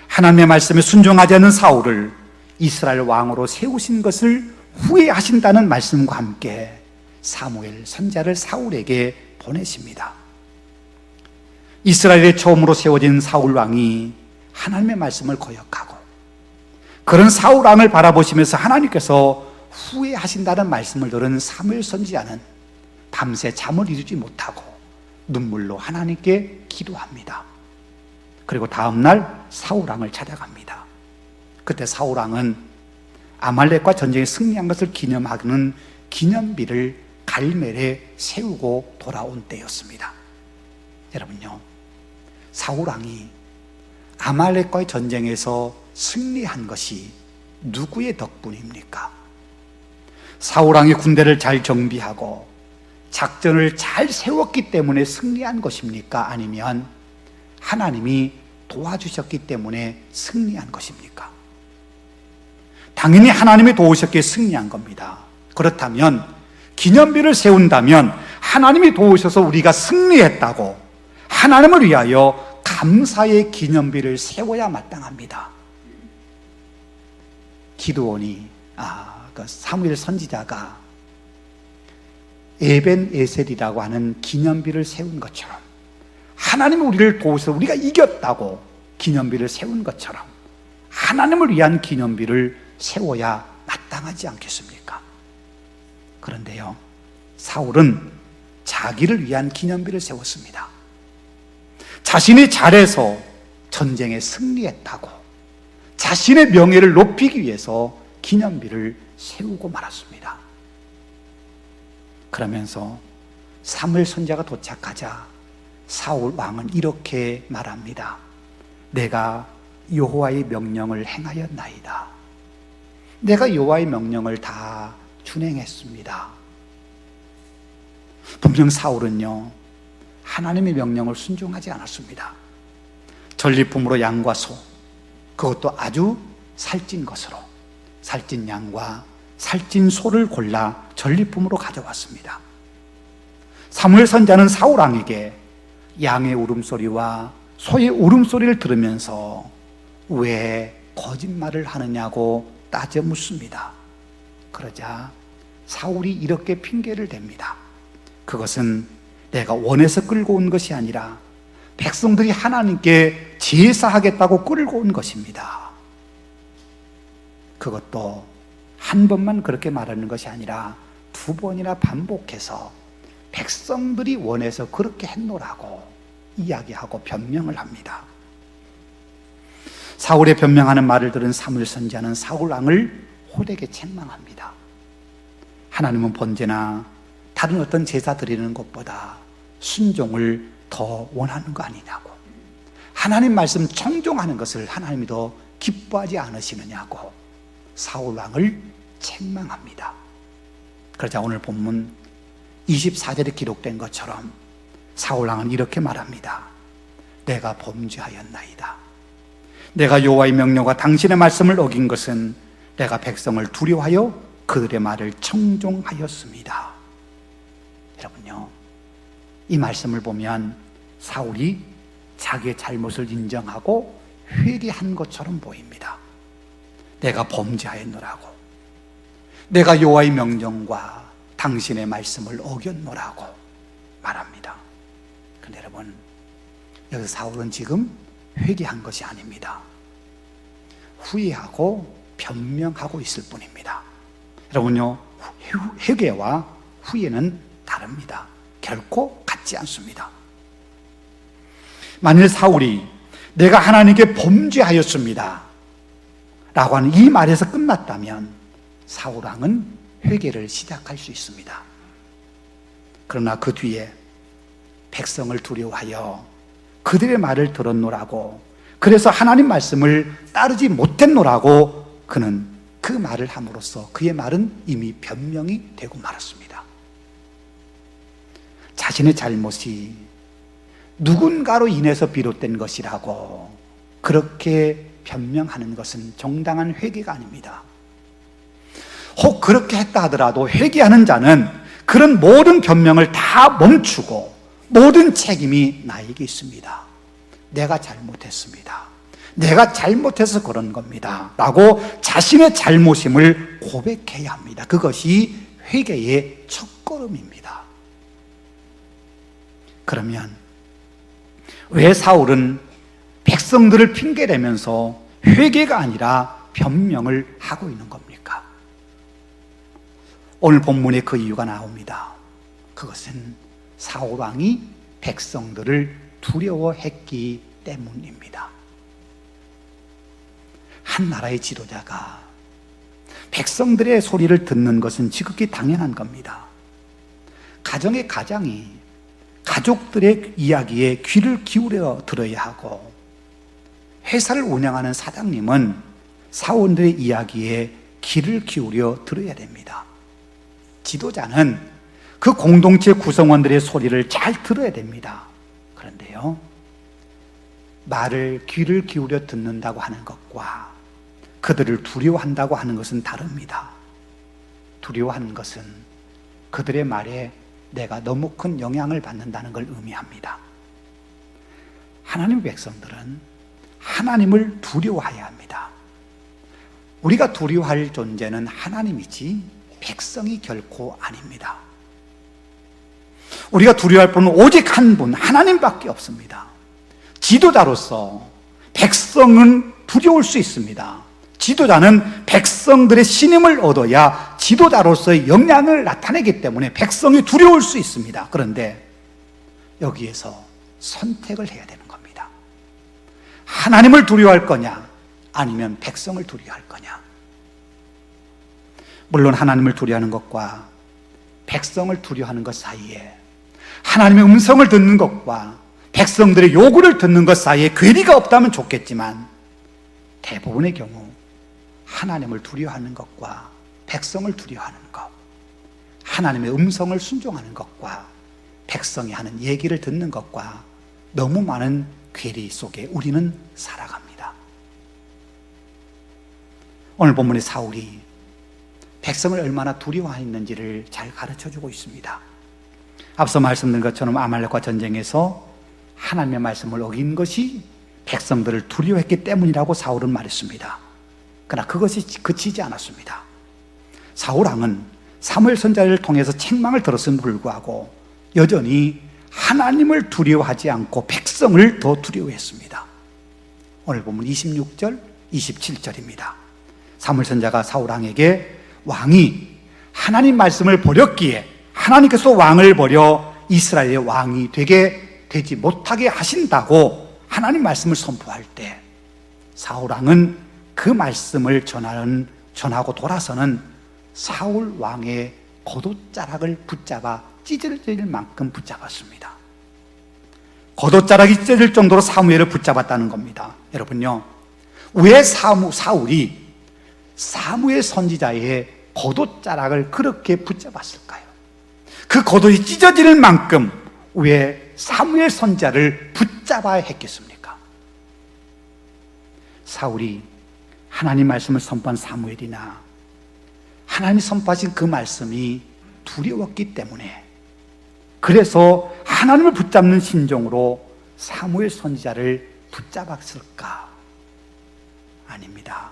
하나님의 말씀에 순종하지 않는 사울을 이스라엘 왕으로 세우신 것을 후회하신다는 말씀과 함께 사무엘 선지자를 사울에게 보내십니다. 이스라엘의 처음으로 세워진 사울 왕이 하나님의 말씀을 거역하고 그런 사울 왕을 바라보시면서 하나님께서 후회하신다는 말씀을 들은 사무엘 선지자는 밤새 잠을 이루지 못하고 눈물로 하나님께 기도합니다. 그리고 다음날 사울 왕을 찾아갑니다. 그때 사울 왕은 아말렉과 전쟁에 승리한 것을 기념하는 기념비를 갈멜에 세우고 돌아온 때였습니다. 여러분요, 사울 왕이 아말렉과의 전쟁에서 승리한 것이 누구의 덕분입니까? 사울 왕이 군대를 잘 정비하고 작전을 잘 세웠기 때문에 승리한 것입니까? 아니면 하나님이 도와주셨기 때문에 승리한 것입니까? 당연히 하나님이 도우셨기에 승리한 겁니다. 그렇다면 기념비를 세운다면 하나님이 도우셔서 우리가 승리했다고 하나님을 위하여 감사의 기념비를 세워야 마땅합니다. 기드온이 그 사무엘 선지자가 에벤 에셀이라고 하는 기념비를 세운 것처럼 하나님이 우리를 도우셔서 우리가 이겼다고 기념비를 세운 것처럼 하나님을 위한 기념비를 세워야 마땅하지 않겠습니까? 그런데요, 사울은 자기를 위한 기념비를 세웠습니다. 자신이 잘해서 전쟁에 승리했다고 자신의 명예를 높이기 위해서 기념비를 세우고 말았습니다. 그러면서 사무엘 선지자가 도착하자 사울 왕은 이렇게 말합니다. 내가 여호와의 명령을 행하였나이다. 내가 여호와의 명령을 다 준행했습니다. 분명 사울은요, 하나님의 명령을 순종하지 않았습니다. 전리품으로 양과 소, 그것도 아주 살찐 것으로 살찐 양과 살찐 소를 골라 전리품으로 가져왔습니다. 사무엘 선지자는 사울 왕에게 양의 울음소리와 소의 울음소리를 들으면서 왜 거짓말을 하느냐고 따져 묻습니다. 그러자 사울이 이렇게 핑계를 댑니다. 그것은 내가 원해서 끌고 온 것이 아니라 백성들이 하나님께 제사하겠다고 끌고 온 것입니다. 그것도 한 번만 그렇게 말하는 것이 아니라 두 번이나 반복해서 백성들이 원해서 그렇게 했노라고 이야기하고 변명을 합니다. 사울의 변명하는 말을 들은 사무엘 선지자는 사울 왕을 호되게 책망합니다. 하나님은 번제나 다른 어떤 제사 드리는 것보다 순종을 더 원하는 거 아니냐고, 하나님 말씀 청종하는 것을 하나님이 더 기뻐하지 않으시느냐고 사울 왕을 책망합니다. 그러자 오늘 본문 24절에 기록된 것처럼 사울 왕은 이렇게 말합니다. 내가 범죄하였나이다. 내가 여호와의 명령과 당신의 말씀을 어긴 것은 내가 백성을 두려워하여 그들의 말을 청종하였습니다. 여러분요, 이 말씀을 보면 사울이 자기의 잘못을 인정하고 회개한 것처럼 보입니다. 내가 범죄하였노라고, 내가 여호와의 명령과 당신의 말씀을 어겼노라고 말합니다. 그런데 여러분, 여기서 사울은 지금 회개한 것이 아닙니다. 후회하고 변명하고 있을 뿐입니다. 여러분요, 회개와 후회는 다릅니다. 결코 같지 않습니다. 만일 사울이 내가 하나님께 범죄하였습니다 라고 하는 이 말에서 끝났다면 사울 왕은 회개를 시작할 수 있습니다. 그러나 그 뒤에 백성을 두려워하여 그들의 말을 들었노라고, 그래서 하나님 말씀을 따르지 못했노라고 그는 그 말을 함으로써 그의 말은 이미 변명이 되고 말았습니다. 자신의 잘못이 누군가로 인해서 비롯된 것이라고 그렇게 변명하는 것은 정당한 회개가 아닙니다. 혹 그렇게 했다 하더라도 회개하는 자는 그런 모든 변명을 다 멈추고 모든 책임이 나에게 있습니다. 내가 잘못했습니다. 내가 잘못해서 그런 겁니다 라고 자신의 잘못임을 고백해야 합니다. 그것이 회개의 첫걸음입니다. 그러면 왜 사울은 백성들을 핑계대면서 회개가 아니라 변명을 하고 있는 겁니까? 오늘 본문에 그 이유가 나옵니다. 그것은 사울 왕이 백성들을 두려워했기 때문입니다. 한 나라의 지도자가 백성들의 소리를 듣는 것은 지극히 당연한 겁니다. 가정의 가장이 가족들의 이야기에 귀를 기울여 들어야 하고, 회사를 운영하는 사장님은 사원들의 이야기에 귀를 기울여 들어야 됩니다. 지도자는 그 공동체 구성원들의 소리를 잘 들어야 됩니다. 그런데요, 말을 귀를 기울여 듣는다고 하는 것과 그들을 두려워한다고 하는 것은 다릅니다. 두려워하는 것은 그들의 말에 내가 너무 큰 영향을 받는다는 걸 의미합니다. 하나님의 백성들은 하나님을 두려워해야 합니다. 우리가 두려워할 존재는 하나님이지 백성이 결코 아닙니다. 우리가 두려워할 분은 오직 한 분, 하나님밖에 없습니다. 지도자로서 백성은 두려울 수 있습니다. 지도자는 백성들의 신임을 얻어야 지도자로서의 역량을 나타내기 때문에 백성이 두려울 수 있습니다. 그런데 여기에서 선택을 해야 되는 겁니다. 하나님을 두려워할 거냐, 아니면 백성을 두려워할 거냐. 물론 하나님을 두려워하는 것과 백성을 두려워하는 것 사이에, 하나님의 음성을 듣는 것과 백성들의 요구를 듣는 것 사이에 괴리가 없다면 좋겠지만, 대부분의 경우 하나님을 두려워하는 것과 백성을 두려워하는 것, 하나님의 음성을 순종하는 것과 백성이 하는 얘기를 듣는 것과 너무 많은 괴리 속에 우리는 살아갑니다. 오늘 본문의 사울이 백성을 얼마나 두려워했는지를 잘 가르쳐주고 있습니다. 앞서 말씀드린 것처럼 아말렉과 전쟁에서 하나님의 말씀을 어긴 것이 백성들을 두려워했기 때문이라고 사울은 말했습니다. 그러나 그것이 그치지 않았습니다. 사울 왕은 사무엘 선지자를 통해서 책망을 들었음에도 불구하고 여전히 하나님을 두려워하지 않고 백성을 더 두려워했습니다. 오늘 보면 26절, 27절입니다. 사무엘 선지자가 사울 왕에게 왕이 하나님 말씀을 버렸기에 하나님께서 왕을 버려 이스라엘의 왕이 되지 못하게 하신다고 하나님 말씀을 선포할 때 사울 왕은 그 말씀을 전하고 돌아서는 사울 왕의 겉옷자락을 붙잡아 찢어질 만큼 붙잡았습니다. 겉옷자락이 찢어질 정도로 사무엘을 붙잡았다는 겁니다. 여러분요, 왜 사울이 사무엘 선지자의 겉옷자락을 그렇게 붙잡았을까요? 그 겉옷이 찢어질 만큼 왜 사무엘 선지자를 붙잡아야 했겠습니까? 사울이 하나님 말씀을 선포한 사무엘이나 하나님이 선포하신 그 말씀이 두려웠기 때문에, 그래서 하나님을 붙잡는 심정으로 사무엘 선지자를 붙잡았을까? 아닙니다.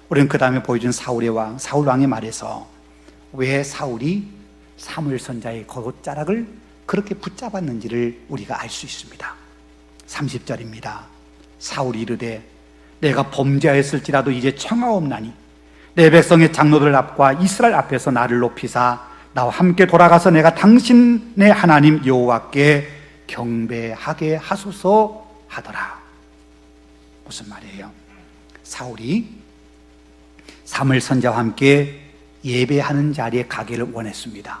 우리는 그 다음에 보여준 사울 왕의 말에서 왜 사울이 사무엘 선지자의 겉옷자락을 그렇게 붙잡았는지를 우리가 알 수 있습니다. 30절입니다. 사울이 이르되 내가 범죄하였을지라도 이제 청하옵나니 내 백성의 장로들 앞과 이스라엘 앞에서 나를 높이사 나와 함께 돌아가서 내가 당신의 하나님 여호와께 경배하게 하소서 하더라. 무슨 말이에요? 사울이 사무엘 선지자와 함께 예배하는 자리에 가기를 원했습니다.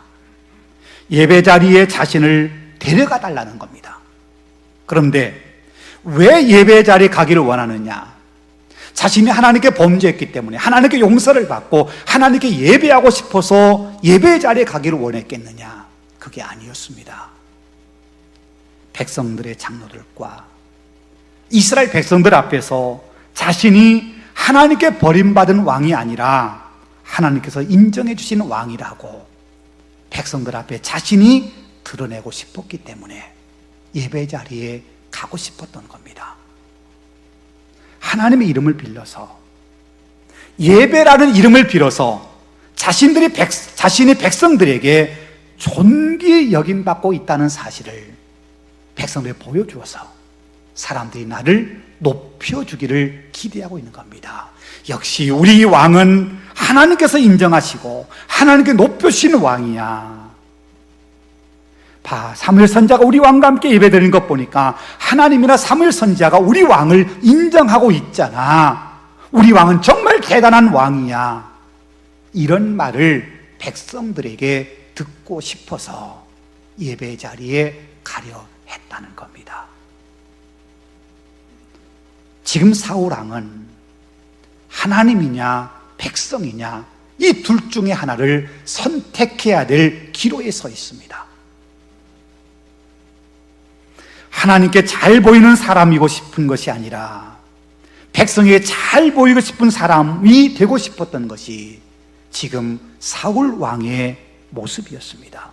예배 자리에 자신을 데려가 달라는 겁니다. 그런데 왜 예배 자리에 가기를 원하느냐? 자신이 하나님께 범죄했기 때문에 하나님께 용서를 받고 하나님께 예배하고 싶어서 예배 자리에 가기를 원했겠느냐? 그게 아니었습니다. 백성들의 장로들과 이스라엘 백성들 앞에서 자신이 하나님께 버림받은 왕이 아니라 하나님께서 인정해 주시는 왕이라고 백성들 앞에 자신이 드러내고 싶었기 때문에 예배 자리에 가고 싶었던 겁니다. 하나님의 이름을 빌려서, 예배라는 이름을 빌어서 자신이 백성들에게 존귀 여김받고 있다는 사실을 백성들에게 보여주어서 사람들이 나를 높여주기를 기대하고 있는 겁니다. 역시 우리 왕은 하나님께서 인정하시고 하나님께 높여주시는 왕이야. 사무엘 선지자가 우리 왕과 함께 예배드리는 것 보니까 하나님이나 사무엘 선지자가 우리 왕을 인정하고 있잖아. 우리 왕은 정말 대단한 왕이야. 이런 말을 백성들에게 듣고 싶어서 예배 자리에 가려 했다는 겁니다. 지금 사울 왕은 하나님이냐 백성이냐 이 둘 중에 하나를 선택해야 될 기로에 서 있습니다. 하나님께 잘 보이는 사람이고 싶은 것이 아니라 백성에게 잘 보이고 싶은 사람이 되고 싶었던 것이 지금 사울 왕의 모습이었습니다.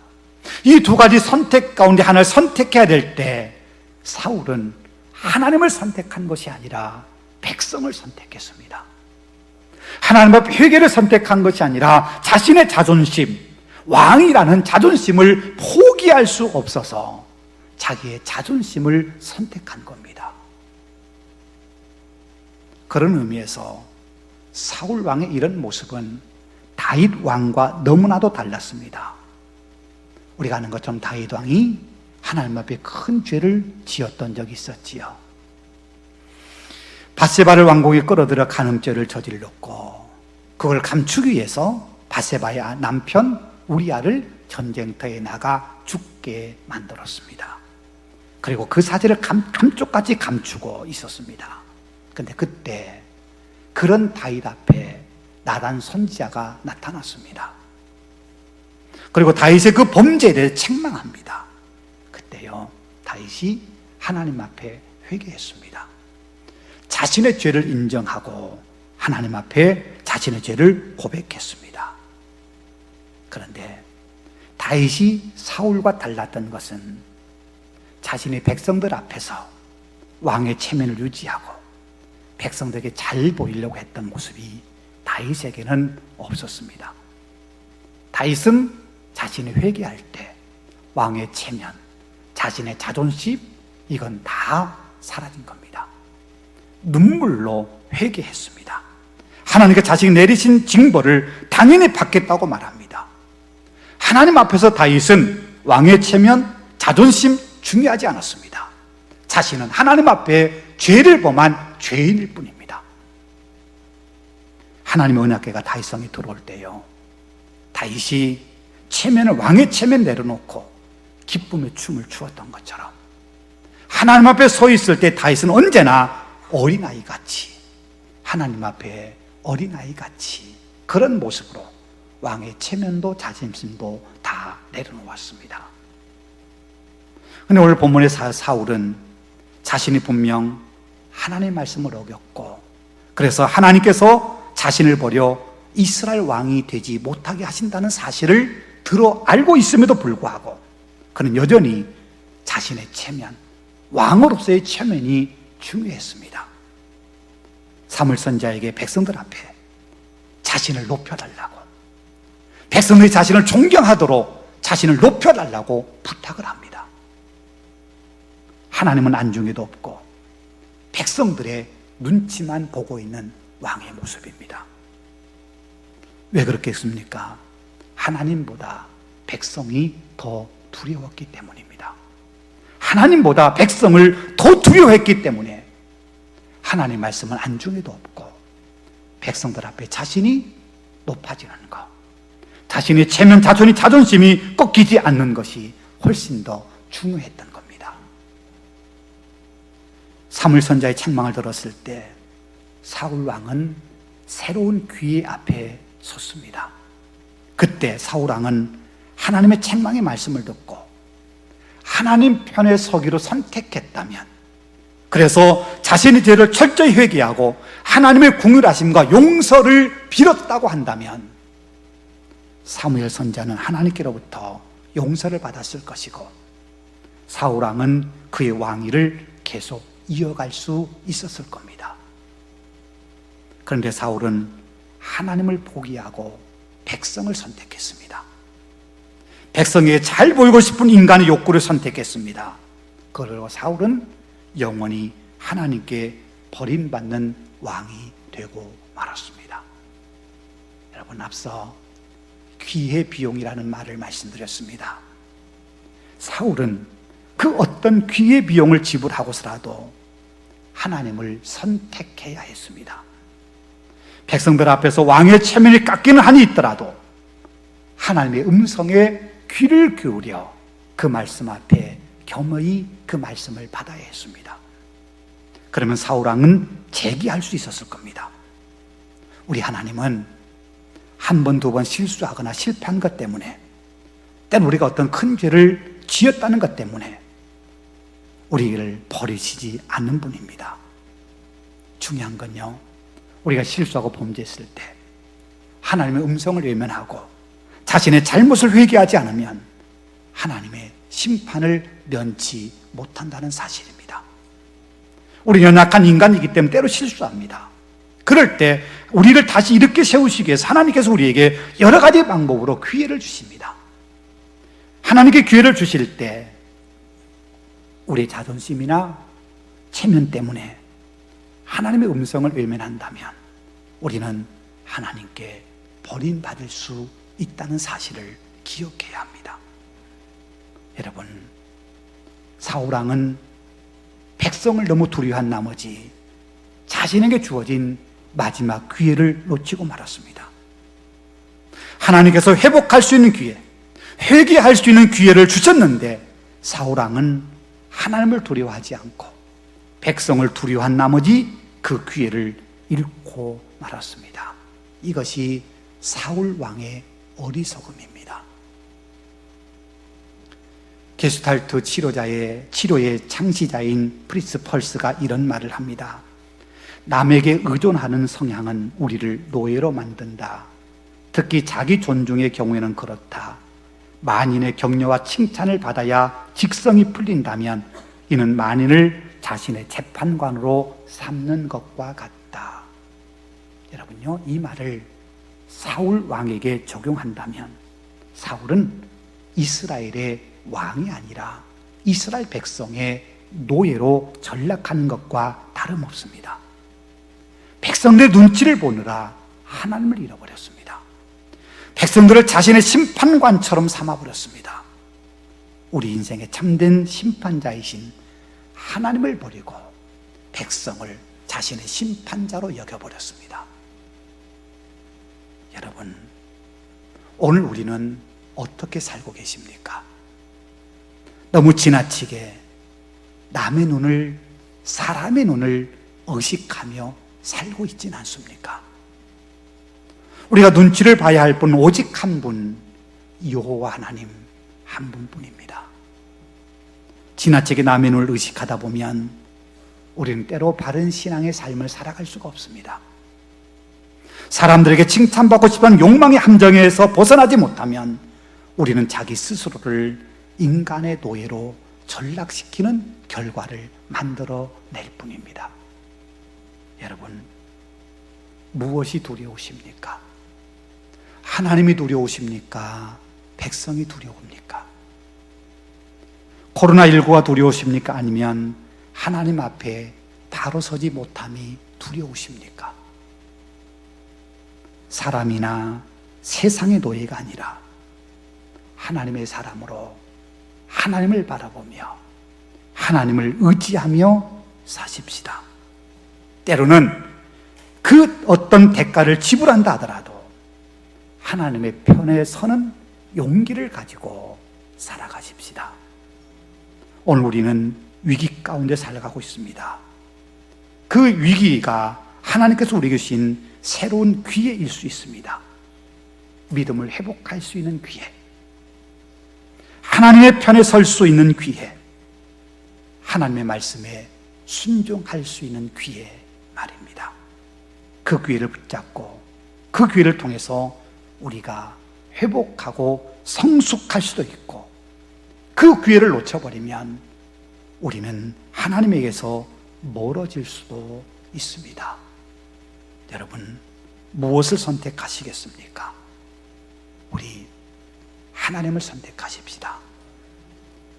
이 두 가지 선택 가운데 하나를 선택해야 될 때 사울은 하나님을 선택한 것이 아니라 백성을 선택했습니다. 하나님 앞에 회개를 선택한 것이 아니라 자신의 자존심, 왕이라는 자존심을 포기할 수 없어서 자기의 자존심을 선택한 겁니다. 그런 의미에서 사울 왕의 이런 모습은 다윗 왕과 너무나도 달랐습니다. 우리가 아는 것처럼 다윗 왕이 하나님 앞에 큰 죄를 지었던 적이 있었지요. 밧세바를 왕궁에 끌어들여 간음죄를 저질렀고 그걸 감추기 위해서 밧세바의 남편 우리아를 전쟁터에 나가 죽게 만들었습니다. 그리고 그 사실을 감쪽같이 감추고 있었습니다. 그런데 그때 그런 다윗 앞에 나단 선지자가 나타났습니다. 그리고 다윗의 그 범죄에 대해 책망합니다. 그때요 다윗이 하나님 앞에 회개했습니다. 자신의 죄를 인정하고 하나님 앞에 자신의 죄를 고백했습니다. 그런데 다윗이 사울과 달랐던 것은 자신의 백성들 앞에서 왕의 체면을 유지하고 백성들에게 잘 보이려고 했던 모습이 다윗에게는 없었습니다. 다윗은 자신이 회개할 때 왕의 체면, 자신의 자존심, 이건 다 사라진 겁니다. 눈물로 회개했습니다. 하나님께 자신이 내리신 징벌을 당연히 받겠다고 말합니다. 하나님 앞에서 다윗은 왕의 체면, 자존심 중요하지 않았습니다. 자신은 하나님 앞에 죄를 범한 죄인일 뿐입니다. 하나님의 언약궤가 다윗성에 들어올 때요, 다윗이 체면을, 왕의 체면 내려놓고 기쁨의 춤을 추었던 것처럼 하나님 앞에 서 있을 때 다윗은 언제나 어린아이같이, 하나님 앞에 어린아이같이 그런 모습으로 왕의 체면도 자존심도 다 내려놓았습니다. 그런데 오늘 본문의 사울은 자신이 분명 하나님의 말씀을 어겼고, 그래서 하나님께서 자신을 버려 이스라엘 왕이 되지 못하게 하신다는 사실을 알고 있음에도 불구하고 그는 여전히 자신의 체면, 왕으로서의 체면이 중요했습니다. 사무엘 선지자에게 백성들 앞에 자신을 높여달라고, 백성들이 자신을 존경하도록 자신을 높여달라고 부탁을 합니다. 하나님은 안중에도 없고 백성들의 눈치만 보고 있는 왕의 모습입니다. 왜 그렇겠습니까? 하나님보다 백성이 더 두려웠기 때문입니다. 하나님보다 백성을 더 두려워했기 때문에 하나님 말씀은 안중에도 없고 백성들 앞에 자신이 높아지는 것, 자신의 체면, 자존심이 꺾이지 않는 것이 훨씬 더 중요했던 겁니다. 사무엘 선지자의 책망을 들었을 때 사울 왕은 새로운 기회 앞에 섰습니다. 그때 사울 왕은 하나님의 책망의 말씀을 듣고 하나님 편에 서기로 선택했다면, 그래서 자신의 죄를 철저히 회개하고 하나님의 긍휼하심과 용서를 빌었다고 한다면 사무엘 선지자는 하나님께로부터 용서를 받았을 것이고 사울 왕은 그의 왕위를 계속 이어갈 수 있었을 겁니다. 그런데 사울은 하나님을 포기하고 백성을 선택했습니다. 백성에게 잘 보이고 싶은 인간의 욕구를 선택했습니다. 그리고 사울은 영원히 하나님께 버림받는 왕이 되고 말았습니다. 여러분, 앞서 귀의 비용이라는 말을 말씀드렸습니다. 사울은 그 어떤 귀의 비용을 지불하고서라도 하나님을 선택해야 했습니다. 백성들 앞에서 왕의 체면이 깎이는 한이 있더라도 하나님의 음성에 귀를 기울여 그 말씀 앞에 겸허히 그 말씀을 받아야 했습니다. 그러면 사울 왕은 재기할 수 있었을 겁니다. 우리 하나님은 한 번, 두 번 실수하거나 실패한 것 때문에, 때는 우리가 어떤 큰 죄를 지었다는 것 때문에 우리를 버리시지 않는 분입니다. 중요한 건요, 우리가 실수하고 범죄했을 때 하나님의 음성을 외면하고 자신의 잘못을 회개하지 않으면 하나님의 심판을 면치 못한다는 사실입니다. 우리는 연약한 인간이기 때문에 때로 실수합니다. 그럴 때 우리를 다시 이렇게 세우시기 위해서 하나님께서 우리에게 여러 가지 방법으로 기회를 주십니다. 하나님께 기회를 주실 때 우리의 자존심이나 체면 때문에 하나님의 음성을 외면한다면 우리는 하나님께 버림받을 수 있다는 사실을 기억해야 합니다. 여러분, 사울 왕은 백성을 너무 두려워한 나머지 자신에게 주어진 마지막 기회를 놓치고 말았습니다. 하나님께서 회복할 수 있는 기회, 회개할 수 있는 기회를 주셨는데 사울 왕은 하나님을 두려워하지 않고 백성을 두려워한 나머지 그 기회를 잃고 말았습니다. 이것이 사울 왕의 어리석음입니다. 게슈탈트 치료의 창시자인 프리츠 펄스가 이런 말을 합니다. 남에게 의존하는 성향은 우리를 노예로 만든다. 특히 자기 존중의 경우에는 그렇다. 만인의 격려와 칭찬을 받아야 직성이 풀린다면 이는 만인을 자신의 재판관으로 삼는 것과 같다. 여러분요, 이 말을 사울 왕에게 적용한다면 사울은 이스라엘의 왕이 아니라 이스라엘 백성의 노예로 전락하는 것과 다름없습니다. 백성들의 눈치를 보느라 하나님을 잃어버렸습니다. 백성들을 자신의 심판관처럼 삼아버렸습니다. 우리 인생의 참된 심판자이신 하나님을 버리고 백성을 자신의 심판자로 여겨버렸습니다. 여러분, 오늘 우리는 어떻게 살고 계십니까? 너무 지나치게 남의 눈을, 사람의 눈을 의식하며 살고 있지는 않습니까? 우리가 눈치를 봐야 할 분 오직 한 분, 여호와 하나님 한 분뿐입니다. 지나치게 남의 눈을 의식하다 보면 우리는 때로 바른 신앙의 삶을 살아갈 수가 없습니다. 사람들에게 칭찬받고 싶은 욕망의 함정에서 벗어나지 못하면 우리는 자기 스스로를 인간의 노예로 전락시키는 결과를 만들어낼 뿐입니다. 여러분, 무엇이 두려우십니까? 하나님이 두려우십니까? 백성이 두려웁니까? 코로나19가 두려우십니까? 아니면 하나님 앞에 바로 서지 못함이 두려우십니까? 사람이나 세상의 노예가 아니라 하나님의 사람으로 하나님을 바라보며 하나님을 의지하며 사십시다. 때로는 그 어떤 대가를 지불한다 하더라도 하나님의 편에 서는 용기를 가지고 살아가십시다. 오늘 우리는 위기 가운데 살아가고 있습니다. 그 위기가 하나님께서 우리에게 주신 새로운 기회일 수 있습니다. 믿음을 회복할 수 있는 기회, 하나님의 편에 설 수 있는 기회, 하나님의 말씀에 순종할 수 있는 기회 말입니다. 그 기회를 붙잡고 그 기회를 통해서 우리가 회복하고 성숙할 수도 있고, 그 기회를 놓쳐버리면 우리는 하나님에게서 멀어질 수도 있습니다. 여러분, 무엇을 선택하시겠습니까? 우리 하나님을 선택하십시다.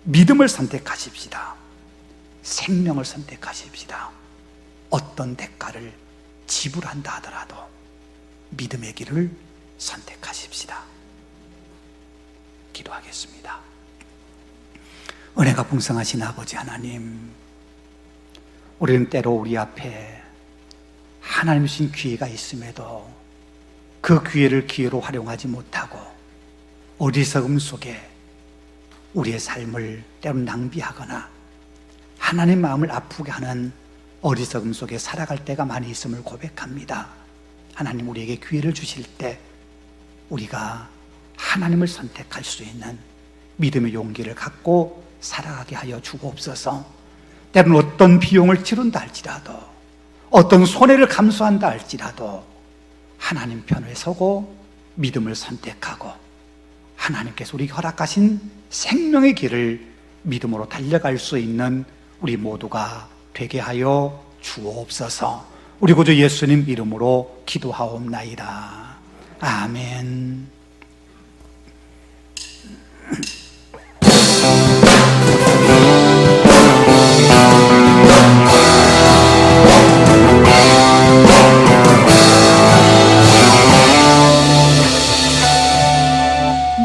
믿음을 선택하십시다. 생명을 선택하십시다. 어떤 대가를 지불한다 하더라도 믿음의 길을 선택하십시다. 기도하겠습니다. 은혜가 풍성하신 아버지 하나님, 우리는 때로 우리 앞에 하나님 주신 기회가 있음에도 그 기회를 기회로 활용하지 못하고 어리석음 속에 우리의 삶을 때로는 낭비하거나 하나님 마음을 아프게 하는 어리석음 속에 살아갈 때가 많이 있음을 고백합니다. 하나님, 우리에게 기회를 주실 때 우리가 하나님을 선택할 수 있는 믿음의 용기를 갖고 살아가게 하여 주옵소서. 때로는 어떤 비용을 치른다 할지라도, 어떤 손해를 감수한다 할지라도 하나님 편에 서고 믿음을 선택하고 하나님께서 우리에게 허락하신 생명의 길을 믿음으로 달려갈 수 있는 우리 모두가 되게 하여 주옵소서. 우리 구주 예수님 이름으로 기도하옵나이다. 아멘.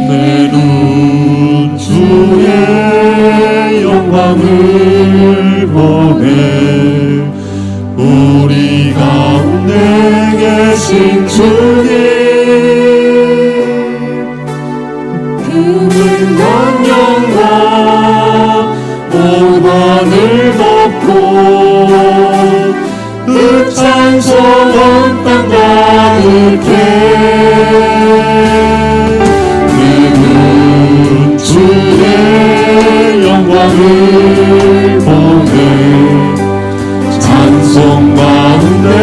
내 눈 주의 영광을 보네. 우리 가운데 계신 주님, 그분은 영광 온 하늘 덮고 그 찬송 온 땅 가득해. 주의 영광을 보네. 찬송 가운데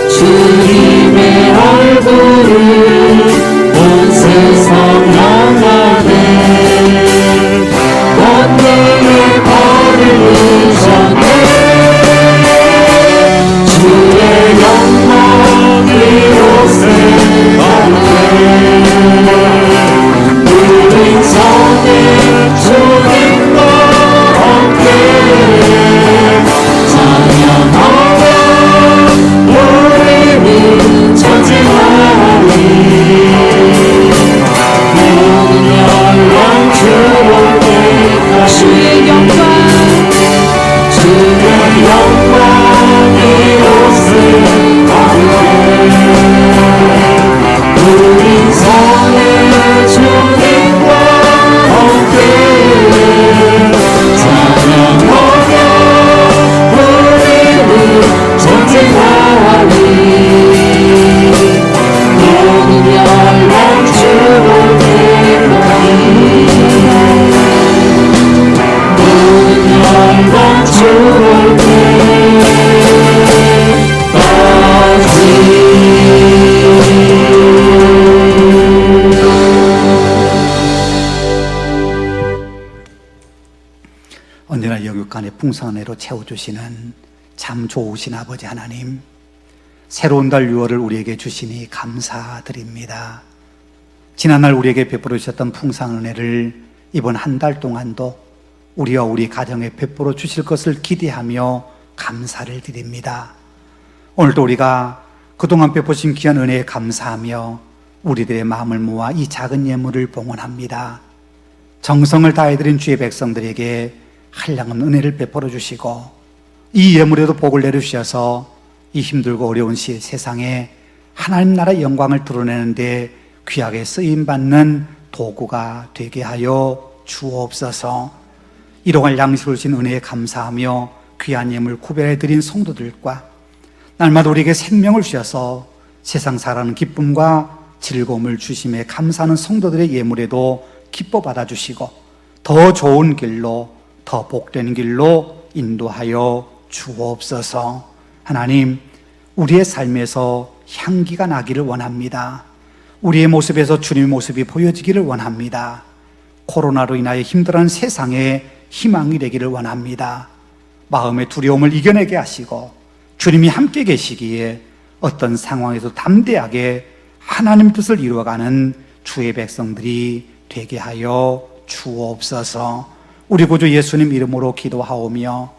주님의 얼굴을 온 세상 향하네 권능의 발을 이셨네 주의 영광 이곳에 가네 우리 성의 주님과 함께 찬양하며 우리는 전진하리 모든 영광 주님께 주의 영광 주의 영광 이곳을 가네 우리 성의 주님과 함께 찬양하며 우리는 전진하리 모든 영광 주님께 모든 영광 주님께 언제나 영육간의 풍성한 애로 채워주시는 참 좋으신 아버지 하나님, 새로운 달 6월을 우리에게 주시니 감사드립니다. 지난날 우리에게 베풀어 주셨던 풍성한 은혜를 이번 한 달 동안도 우리와 우리 가정에 베풀어 주실 것을 기대하며 감사를 드립니다. 오늘도 우리가 그동안 베푸신 귀한 은혜에 감사하며 우리들의 마음을 모아 이 작은 예물을 봉헌합니다. 정성을 다해드린 주의 백성들에게 한량없는 은혜를 베풀어 주시고 이 예물에도 복을 내려주셔서 이 힘들고 어려운 세상에 하나님 나라의 영광을 드러내는데 귀하게 쓰임받는 도구가 되게 하여 주옵소서. 일용할 양식을 주신 은혜에 감사하며 귀한 예물 구별해드린 성도들과 날마다 우리에게 생명을 주셔서 세상 살아가는 기쁨과 즐거움을 주심에 감사하는 성도들의 예물에도 기뻐 받아주시고 더 좋은 길로 더 복된 길로 인도하여 주옵소서. 하나님, 우리의 삶에서 향기가 나기를 원합니다. 우리의 모습에서 주님의 모습이 보여지기를 원합니다. 코로나로 인하여 힘들어하는 세상에 희망이 되기를 원합니다. 마음의 두려움을 이겨내게 하시고 주님이 함께 계시기에 어떤 상황에서 담대하게 하나님 뜻을 이루어가는 주의 백성들이 되게 하여 주옵소서. 우리 구주 예수님 이름으로 기도하오며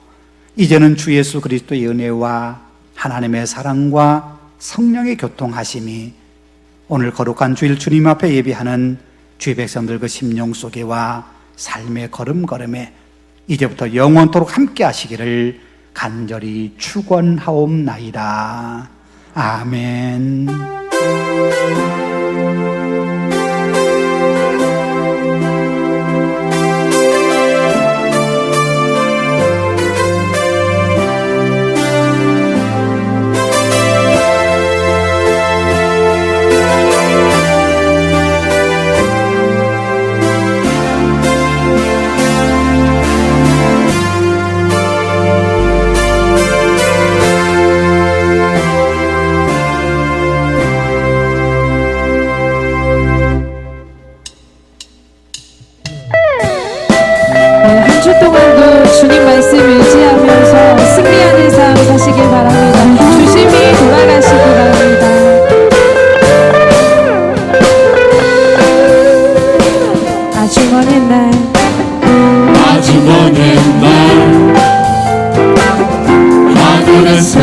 이제는 주 예수 그리스도의 은혜와 하나님의 사랑과 성령의 교통하심이 오늘 거룩한 주일 주님 앞에 예비하는 주의 백성들 그 심령 속에와 삶의 걸음걸음에 이제부터 영원토록 함께 하시기를 간절히 축원하옵나이다. 아멘. 한 주 동안도 주님 말씀 유지하면서 승리하는 삶 사시길 바랍니다. 조심히 돌아가시기 바랍니다. 아주 먼 옛날 아주 먼 옛날 하늘에서